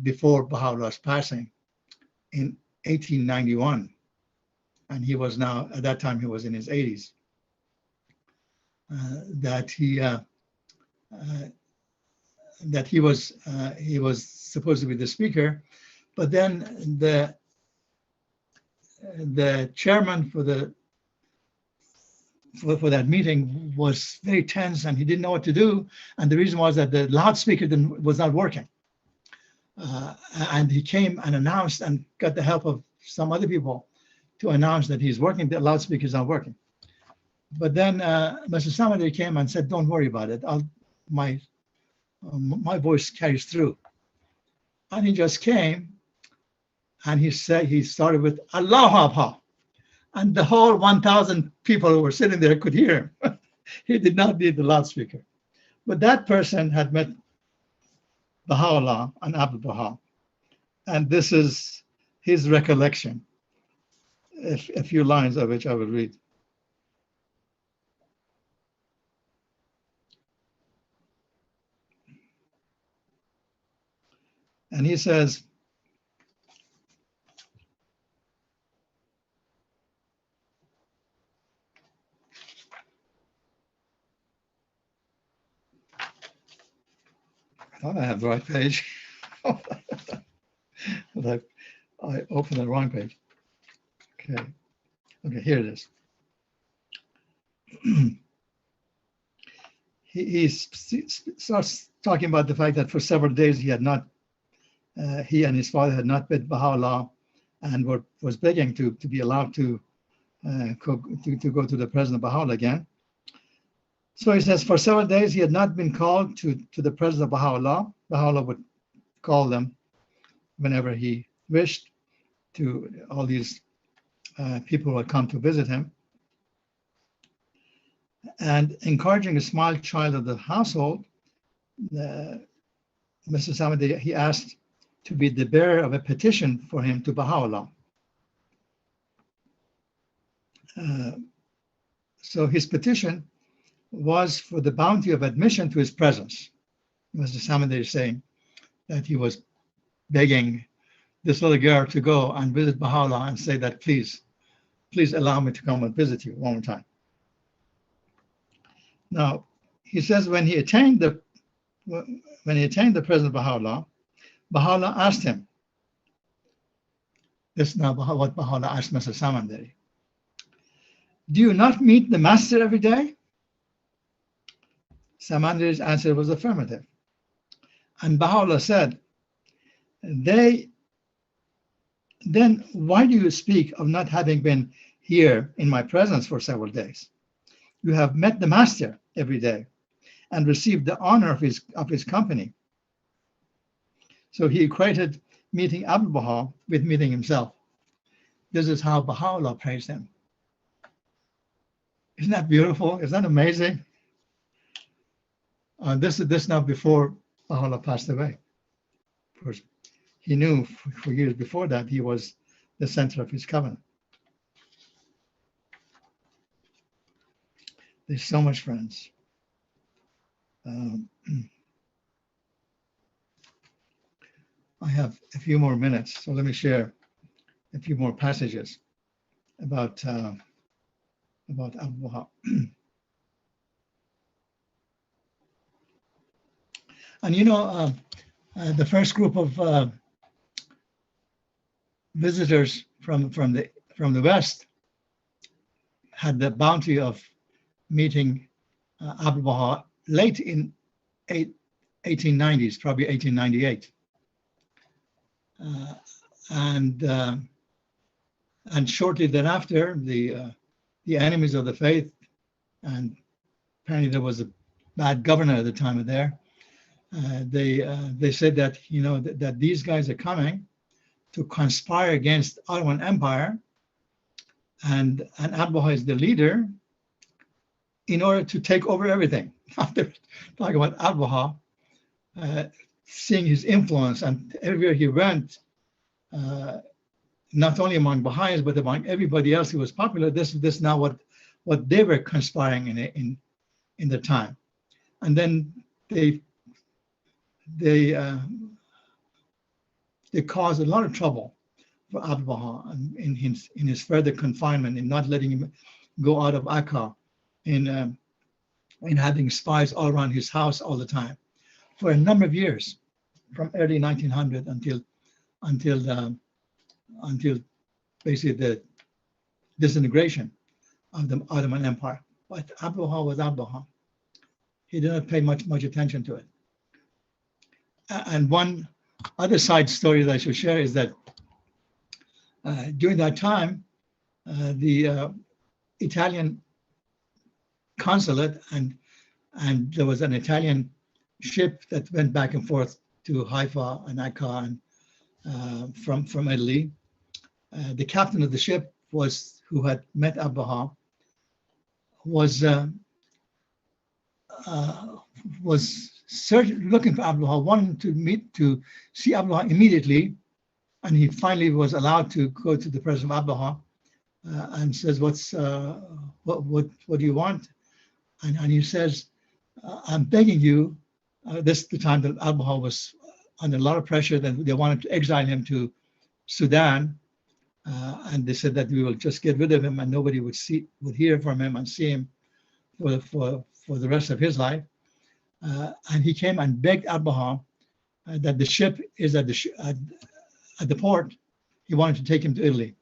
before Baha'u'llah's passing in 1891. And he was now, at that time, he was in his 80s. That he was supposed to be the speaker, but then the chairman for that meeting was very tense, and he didn't know what to do. And the reason was that the loudspeaker was not working. And he came and announced, and got the help of some other people to announce that he's working, the loudspeaker is not working. But then Mr. Samandari came and said, "Don't worry about it. My voice carries through." And he just came, and he started with Allahu Akbar, and the whole 1,000 people who were sitting there could hear him. He did not need the loudspeaker. But that person had met Baha'u'llah and Abdul Baha, and this is his recollection, a few lines of which I will read. And he says, I thought I have the right page. But I opened the wrong page. Okay, here it is. He starts talking about the fact that for several days he and his father had not met Baha'u'llah, and was begging to be allowed to go to the presence of Baha'u'llah again. So he says, for several days he had not been called to the presence of Baha'u'llah. Baha'u'llah would call them whenever he wished, to all these people who had come to visit him. And encouraging a small child of the household, Mr. Samandari, he asked to be the bearer of a petition for him to Baha'u'llah. So his petition was for the bounty of admission to his presence. Mr. Samandari is saying that he was begging this little girl to go and visit Baha'u'llah and say that, please allow me to come and visit you one more time. Now, he says when he attained the presence of Baha'u'llah, Baha'u'llah asked him, this is now what Baha'u'llah asked Mr. Samandari, do you not meet the master every day? Samandari's answer was affirmative. And Baha'u'llah said, then why do you speak of not having been here in my presence for several days? You have met the master every day and received the honor of his company. So he equated meeting Abdul Baha with meeting himself. This is how Baha'u'llah praised him. Isn't that beautiful? Isn't that amazing? This is now before Baha'u'llah passed away. Of course, he knew for years before that he was the center of his covenant. There's so much, friends. I have a few more minutes, so let me share a few more passages about Abu Baha. And you know, the first group of visitors from the West had the bounty of meeting Abu Baha late in 1890s, probably 1898. And shortly thereafter, the enemies of the faith, and apparently there was a bad governor at the time of there. They said that, you know, that these guys are coming to conspire against Ottoman Empire, and Abu Baha is the leader, in order to take over everything. After talking about Abu Baha, seeing his influence, and everywhere he went, not only among Baha'is but among everybody else who was popular, this now what they were conspiring in the time. And then they caused a lot of trouble for Abu Baha in his further confinement, in not letting him go out of Akka, in having spies all around his house all the time for a number of years, from early 1900 until basically the disintegration of the Ottoman Empire. But Abu Baha was Abu Baha. He did not pay much attention to it. And one other side story that I should share is that during that time, the Italian consulate and there was an Italian ship that went back and forth to Haifa and Akka and from Italy. The captain of the ship who had met Abu Baha was looking for Abu Baha, wanting to see Abu Baha immediately, and he finally was allowed to go to the presence of Abu Baha and says, what do you want? And he says, I'm begging you. This is the time that Abu Baha was under a lot of pressure. That they wanted to exile him to Sudan, and they said that we will just get rid of him and nobody would hear from him and see him for the rest of his life. And he came and begged Abu Baha that the ship is at the port. He wanted to take him to Italy.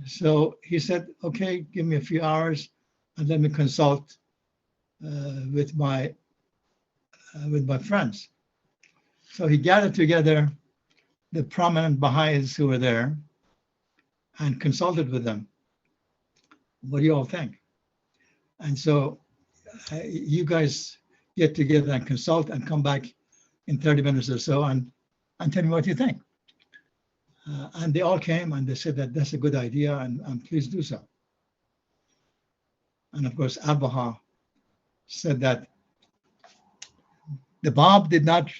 So he said, okay, give me a few hours and let me consult with my friends. So he gathered together the prominent Baha'is who were there and consulted with them. What do you all think? And so you guys get together and consult and come back in 30 minutes or so and tell me what you think. And they all came and they said that that's a good idea and please do so. And of course, Abu Baha said that the Bab did not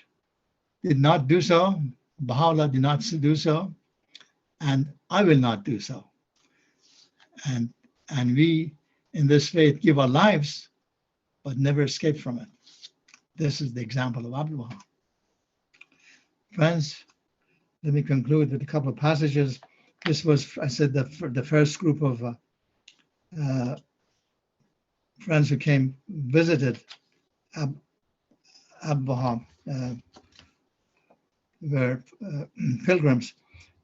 do so, Baha'u'llah did not do so, and I will not do so. And we in this faith give our lives, but never escape from it. This is the example of Abu Baha. Friends, let me conclude with a couple of passages. This was, I said, the first group of friends who visited Abu Baha, were pilgrims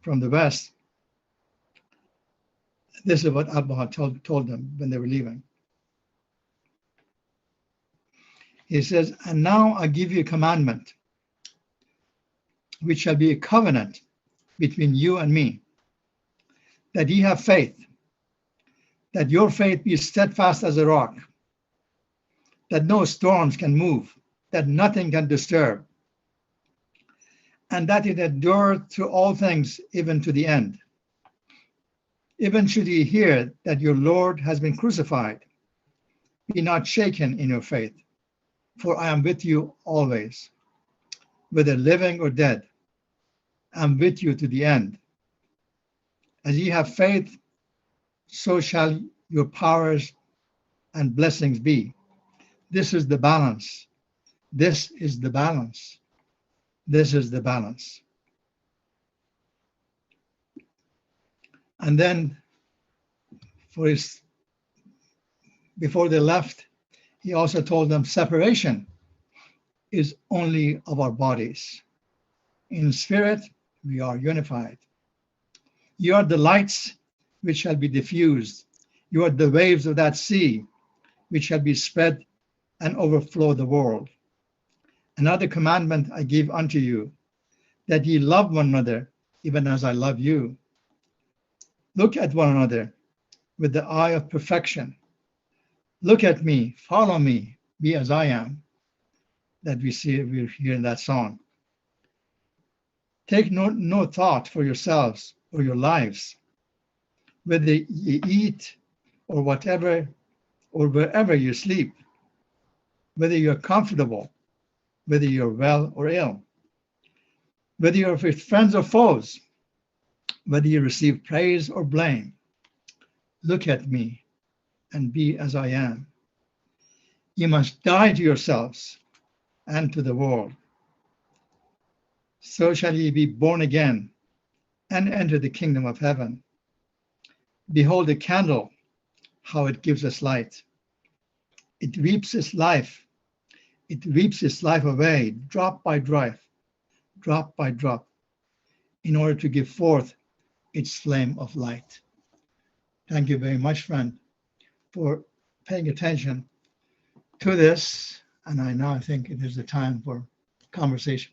from the West. This is what Abu Baha told them when they were leaving. He says, and now I give you a commandment, which shall be a covenant between you and me, that ye have faith, that your faith be steadfast as a rock, that no storms can move, that nothing can disturb, and that it endure through all things, even to the end. Even should ye hear that your Lord has been crucified, be not shaken in your faith, for I am with you always, whether living or dead. I am with you to the end. As ye have faith, so shall your powers and blessings be. This is the balance. This is the balance. This is the balance. And then before they left, he also told them separation is only of our bodies. In spirit, we are unified. You are the lights which shall be diffused. You are the waves of that sea which shall be spread and overflow the world. Another commandment I give unto you, that ye love one another, even as I love you. Look at one another with the eye of perfection. Look at me, follow me, be as I am. That we hear in that song. Take no thought for yourselves or your lives, whether ye eat or whatever, or wherever you sleep, whether you're comfortable, whether you're well or ill, whether you're with friends or foes, whether you receive praise or blame. Look at me and be as I am. You must die to yourselves and to the world. So shall ye be born again and enter the kingdom of heaven. Behold a candle, how it gives us light. It weeps its life. It weeps its life away, drop by drop, in order to give forth its flame of light. Thank you very much, friend, for paying attention to this. And I now think it is the time for conversation.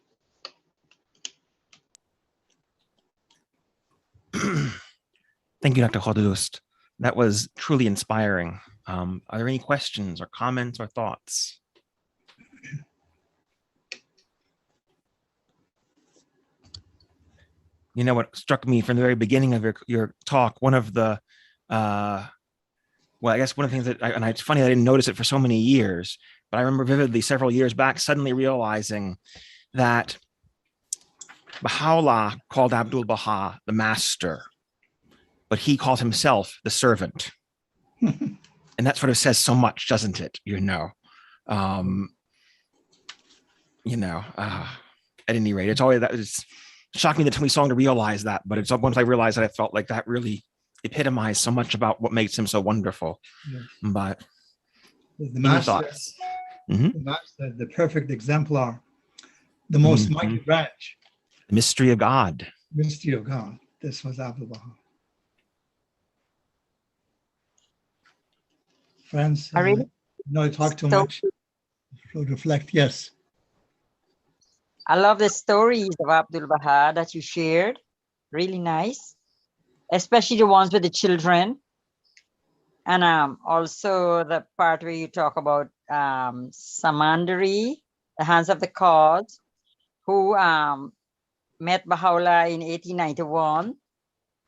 Thank you, Dr. Khodoust. That was truly inspiring. Are there any questions or comments or thoughts? You know what struck me from the very beginning of your talk, one of the, well, I guess one of the things that, and it's funny I didn't notice it for so many years, but I remember vividly several years back suddenly realizing that Baha'u'llah called Abdul Baha the master, but he calls himself the servant. And that sort of says so much, doesn't it? At any rate, it's always that it's shocked me that it took me so long to realize that, but it's once I realized that I felt like that really epitomized so much about what makes him so wonderful. Yes. But The master, the perfect exemplar, the most mighty branch. The mystery of God. Mystery of God. This was Abdul Baha. Friends, I really no, talk too much. So reflect, yes. I love the stories of Abdul Baha that you shared. Really nice, especially the ones with the children. And also the part where you talk about Samandari, the hands of the cause, who met Baha'u'llah in 1891,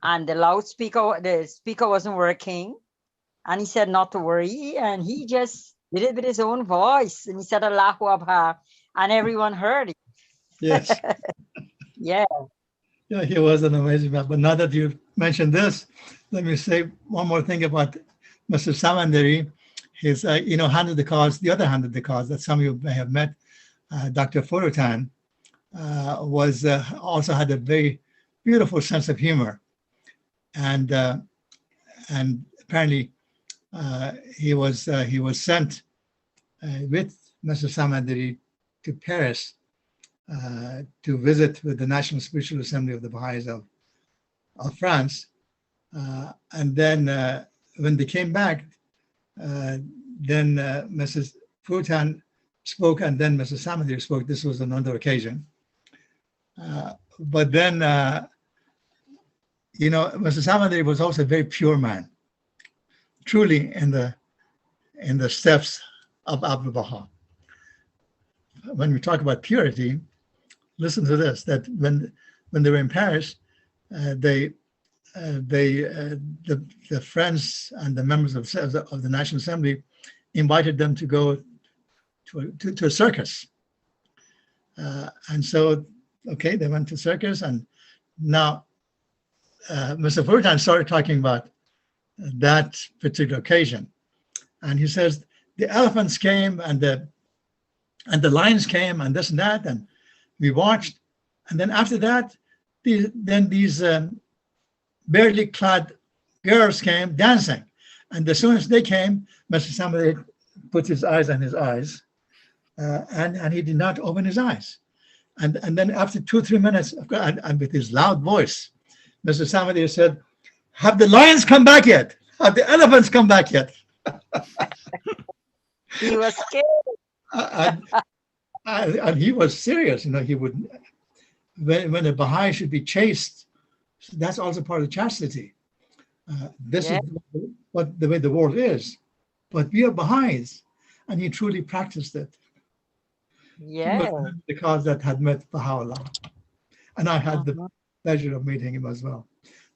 and the speaker wasn't working, and he said not to worry, and he just did it with his own voice, and he said Allahu Akbar, and everyone heard it. Yes. Yeah. Yeah, he was an amazing man. But now that you mentioned this, let me say one more thing about Mr. Samandari. His, handed the cause, the other hand of the cause that some of you may have met, Dr. Furutan, was also had a very beautiful sense of humor, and apparently he was sent with Mr. Samandari to Paris to visit with the National Spiritual Assembly of the Baha'is of France, and then when they came back, then Mrs. Furutan spoke, and then Mrs. Samandari spoke. This was another occasion. But then, Mr. Samandari was also a very pure man, truly in the steps of Abdul Baha. When we talk about purity, listen to this: that when they were in Paris, the friends and the members of the National Assembly invited them to go to a circus, and so. Okay, they went to circus, and now Mr. Furtan started talking about that particular occasion. And he says, the elephants came and the lions came and this and that, and we watched. And then after that, these barely clad girls came dancing. And as soon as they came, Mr. Somebody put his eyes on his eyes, and he did not open his eyes. And then after 2-3 minutes, and with his loud voice, Mr. Somebody said, have the lions come back yet? Have the elephants come back yet? He was scared. And he was serious. He would, when a Baha'i should be chaste, that's also part of chastity. This is what the way the world is. But we are Baha'is, and he truly practiced it. Yeah. Because that had met Baha'u'llah. And I had the pleasure of meeting him as well.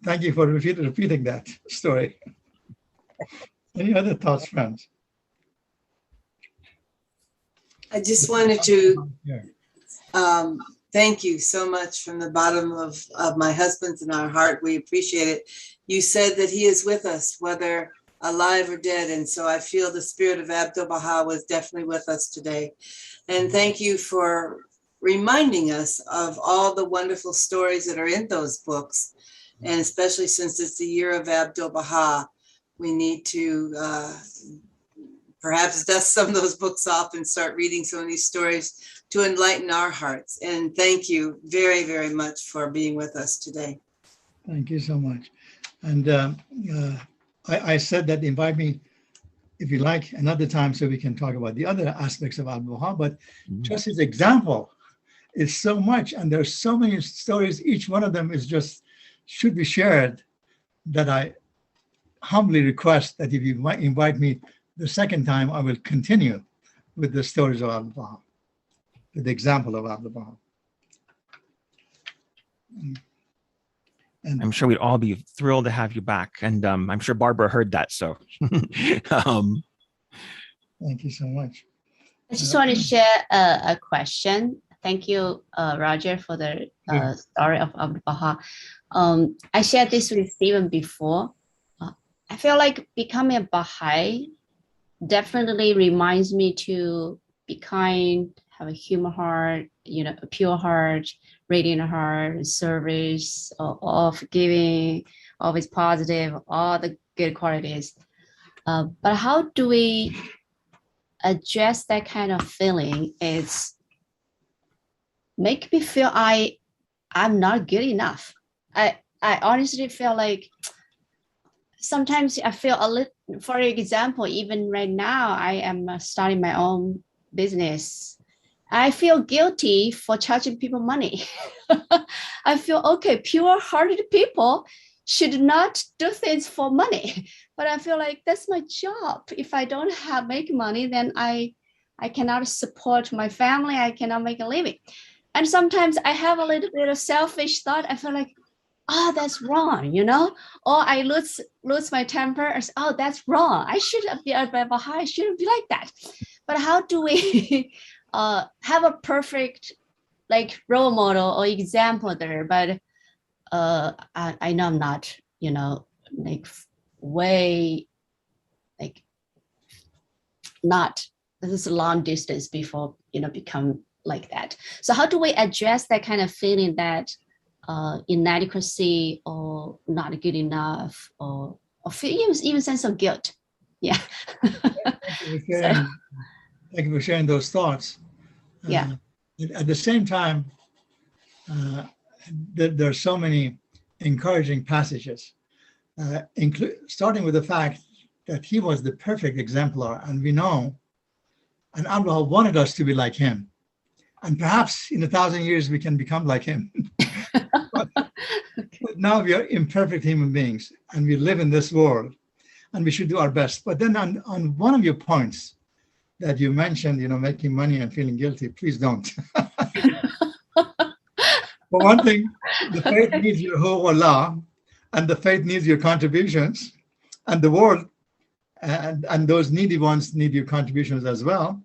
Thank you for repeating that story. Any other thoughts, friends? I just wanted to thank you so much from the bottom of my husband's and our heart. We appreciate it. You said that he is with us, whether alive or dead. And so I feel the spirit of Abdu'l-Baha was definitely with us today. And thank you for reminding us of all the wonderful stories that are in those books. And especially since it's the year of Abdu'l-Baha, we need to perhaps dust some of those books off and start reading some of these stories to enlighten our hearts. And thank you very, very much for being with us today. Thank you so much. And I said that invite me, if you like, another time so we can talk about the other aspects of Abdu'l-Baha, but just his example is so much, and there's so many stories, each one of them is just, should be shared, that I humbly request that if you might invite me the second time, I will continue with the stories of Abdu'l-Baha, with the example of Abdu'l-Baha. And I'm sure we'd all be thrilled to have you back. And I'm sure Barbara heard that. So thank you so much. I just want to share a question. Thank you, Roger, for the story of Abdu'l-Baha. I shared this with Stephen before. I feel like becoming a Baha'i definitely reminds me to be kind, have a human heart, a pure heart, radiant heart, service, all forgiving, always positive, all the good qualities. But how do we address that kind of feeling? It's make me feel I'm not good enough. I honestly feel like sometimes I feel a little, for example, even right now, I am starting my own business. I feel guilty for charging people money. I feel, okay, pure-hearted people should not do things for money. But I feel like that's my job. If I don't make money, then I cannot support my family. I cannot make a living. And sometimes I have a little bit of selfish thought. I feel like, oh, that's wrong, or I lose my temper. I say, oh, that's wrong. I shouldn't be a Baha'i. I shouldn't be like that. But how do we have a perfect role model or example there? But I know I'm not, not, this is a long distance before, become like that. So how do we address that kind of feeling that inadequacy or not good enough or feel even sense of guilt? Yeah. Thank you for sharing those thoughts. Yeah. At the same time, there are so many encouraging passages, starting with the fact that he was the perfect exemplar, and we know, and Allah wanted us to be like him. And perhaps in 1,000 years, we can become like him. but now we are imperfect human beings, and we live in this world, and we should do our best. But then on one of your points that you mentioned, making money and feeling guilty, please don't. For one thing, the faith needs your whole Allah, and the faith needs your contributions, and the world and those needy ones need your contributions as well.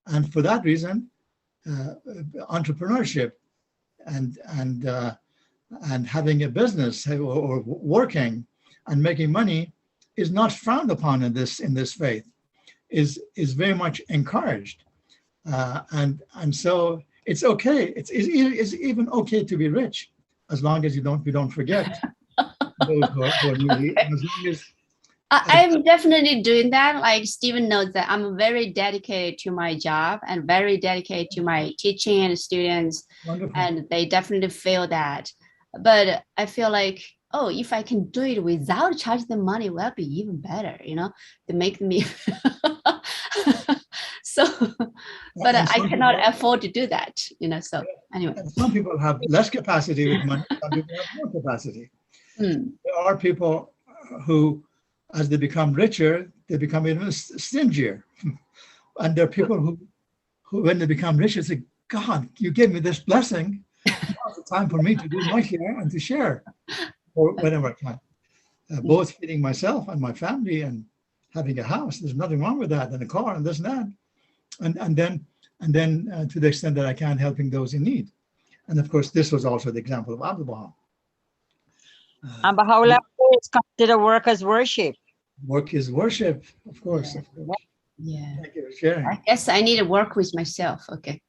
And for that reason, entrepreneurship and and having a business or working and making money is not frowned upon in this faith, is very much encouraged. And so it's okay. It's even okay to be rich, as long as you don't forget those who are needy. Okay. As long as I'm definitely doing that. Like Stephen knows that I'm very dedicated to my job and very dedicated to my teaching and students, wonderful. and they definitely feel that. But I feel like, oh, if I can do it without charging the money, will be even better, to make me. So, but And I some cannot people- afford to do that, So anyway. And some people have less capacity with money, some people have more capacity. There are people who, as they become richer, they become even stingier. And there are people who when they become richer, say, God, you gave me this blessing. Now's the time for me to do my share and to share, or whenever I can. Both feeding myself and my family and having a house. There's nothing wrong with that, and a car and this and that. And then to the extent that I can, helping those in need. And of course, this was also the example of Abdul Baha. And Baha'u'llah is considered work as worship. Work is worship, of course. Yeah. Thank you for sharing. I guess I need to work with myself. Okay.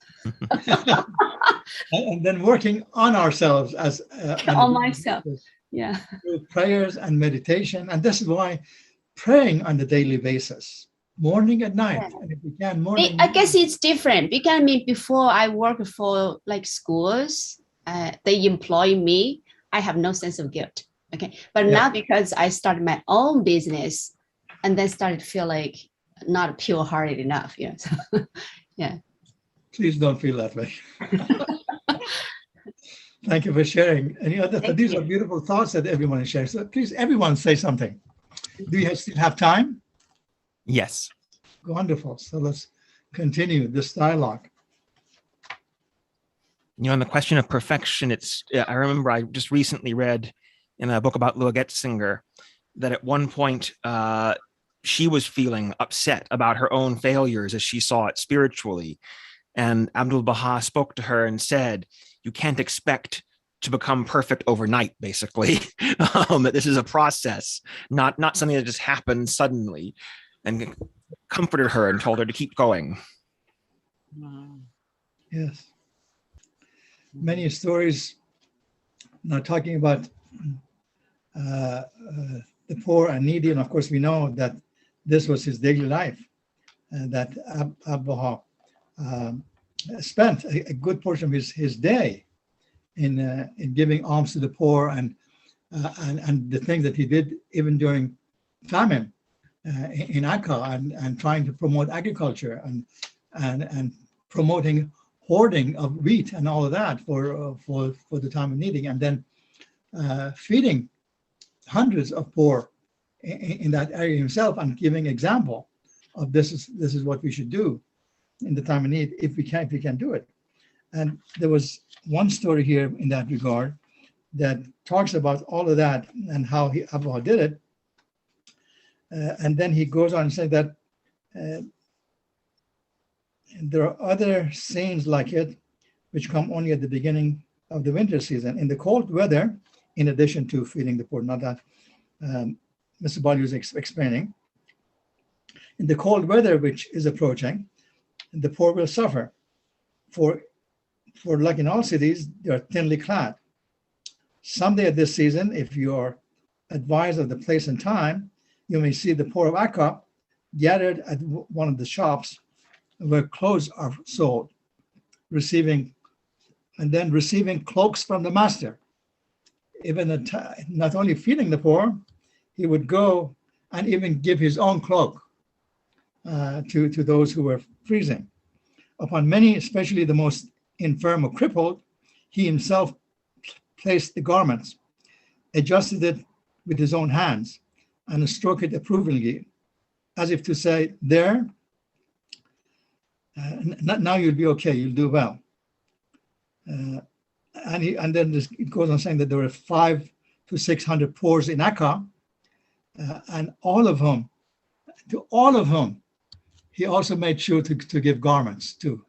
And then working on ourselves as On myself. Yeah. through prayers and meditation. And this is why praying on a daily basis, morning and night, Yeah. and if we can, morning. I guess it's different because before I worked for like schools, they employ me. I have no sense of guilt. Okay. But Yeah. now because I started my own business and then started to feel like not pure hearted enough. So, yeah. Please don't feel that way. Thank you for sharing. Any other? Thank These you. are beautiful thoughts that everyone is sharing. So please, everyone say something. Do you still have time? Yes. Wonderful. So let's continue this dialogue. On the question of perfection, I remember I just recently read in a book about Lua Getzinger that at one point she was feeling upset about her own failures as she saw it spiritually. And Abdul Baha spoke to her and said, you can't expect to become perfect overnight, basically. That this is a process, not something that just happens suddenly, and comforted her and told her to keep going. Yes. Many stories now talking about the poor and needy. And of course, we know that this was his daily life, and that Abdul spent a good portion of his day in giving alms to the poor and the things that he did even during famine in Akka and trying to promote agriculture and promoting hoarding of wheat and all of that for the time of needing, and then feeding hundreds of poor in that area himself and giving example of this is what we should do in the time of need if we can do it. And there was one story here in that regard that talks about all of that and how Abba did it. And then he goes on and says that there are other scenes like it which come only at the beginning of the winter season. In the cold weather, in addition to feeding the poor, not that Mr. Balu is explaining, in the cold weather which is approaching, the poor will suffer. For like in all cities, they are thinly clad. Someday at this season, if you are advised of the place and time, you may see the poor of Akka gathered at one of the shops where clothes are sold, receiving cloaks from the master. Even not only feeding the poor, he would go and even give his own cloak to those who were freezing. Upon many, especially the most infirm or crippled, he himself placed the garments, adjusted it with his own hands, and stroked it approvingly, as if to say, there, now you'll be okay, you'll do well. And then it goes on saying that there were 500 to 600 poors in Akka, and all of whom, he also made sure to give garments too,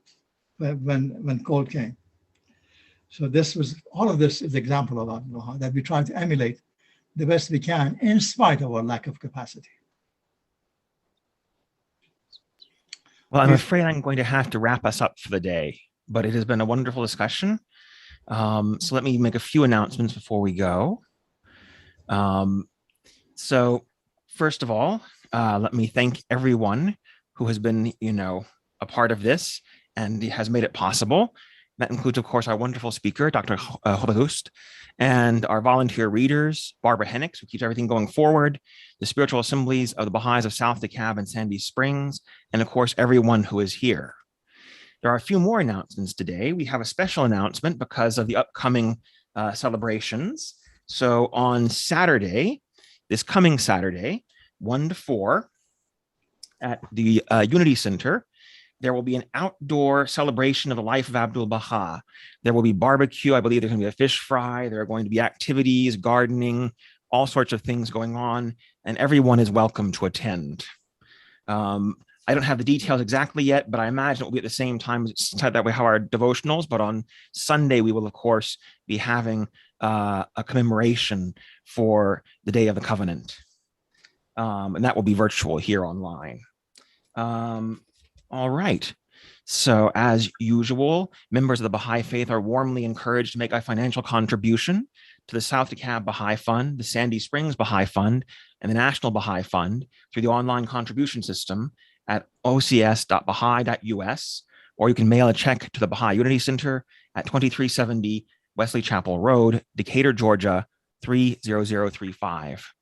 when cold came. So all of this is example of that we try to emulate the best we can in spite of our lack of capacity. Well, I'm afraid I'm going to have to wrap us up for the day, but it has been a wonderful discussion. So let me make a few announcements before we go. So first of all, let me thank everyone who has been, a part of this and has made it possible. That includes, of course, our wonderful speaker, Dr. Holhust, and our volunteer readers, Barbara Hennix, who keeps everything going forward, the spiritual assemblies of the Baha'is of South DeKalb and Sandy Springs, and of course, everyone who is here. There are a few more announcements today. We have a special announcement because of the upcoming celebrations. So on Saturday, this coming Saturday, 1 to 4, at the Unity Center, there will be an outdoor celebration of the life of Abdul Baha. There will be barbecue. I believe there's going to be a fish fry. There are going to be activities, gardening, all sorts of things going on, and everyone is welcome to attend. I don't have the details exactly yet, but I imagine it will be at the same time that we have our devotionals. But on Sunday, we will, of course, be having a commemoration for the Day of the Covenant. And that will be virtual here online. All right. So as usual, members of the Baha'i faith are warmly encouraged to make a financial contribution to the South DeKalb Baha'i Fund, the Sandy Springs Baha'i Fund, and the National Baha'i Fund through the online contribution system at ocs.baha'i.us, or you can mail a check to the Baha'i Unity Center at 2370 Wesley Chapel Road, Decatur, Georgia, 30035.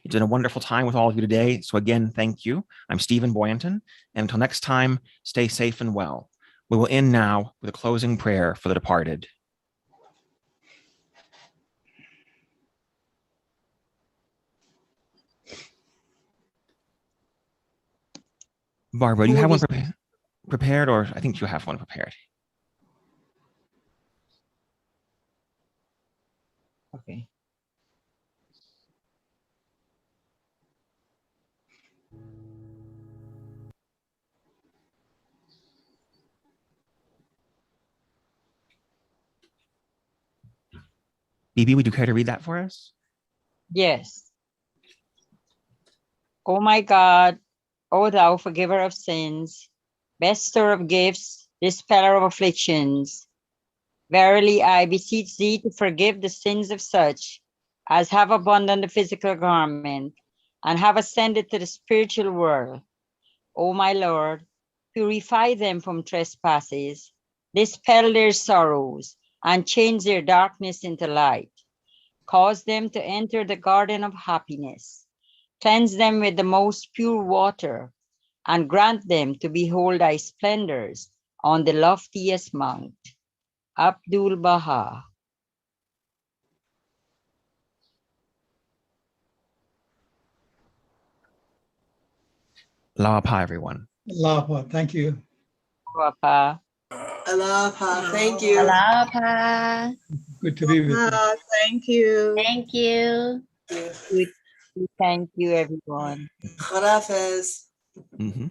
It's been a wonderful time with all of you today. So again, thank you. I'm Stephen Boyanton. And until next time, stay safe and well. We will end now with a closing prayer for the departed. Barbara, do you have one prepared, or I think you have one prepared? Okay. Bibi, would you care to read that for us? Yes. O my God, O thou forgiver of sins, bestower of gifts, dispeller of afflictions, verily I beseech thee to forgive the sins of such as have abandoned the physical garment and have ascended to the spiritual world. O my Lord, purify them from trespasses, dispel their sorrows, and change their darkness into light. Cause them to enter the garden of happiness. Cleanse them with the most pure water, and grant them to behold thy splendors on the loftiest mount. Abdul Baha. Lapa, everyone. Lapa, thank you. Wapa. Aloha. Thank you. Aloha. Good to be with you. Thank you. Thank you. Thank you, everyone. Kharafes. Mm-hmm.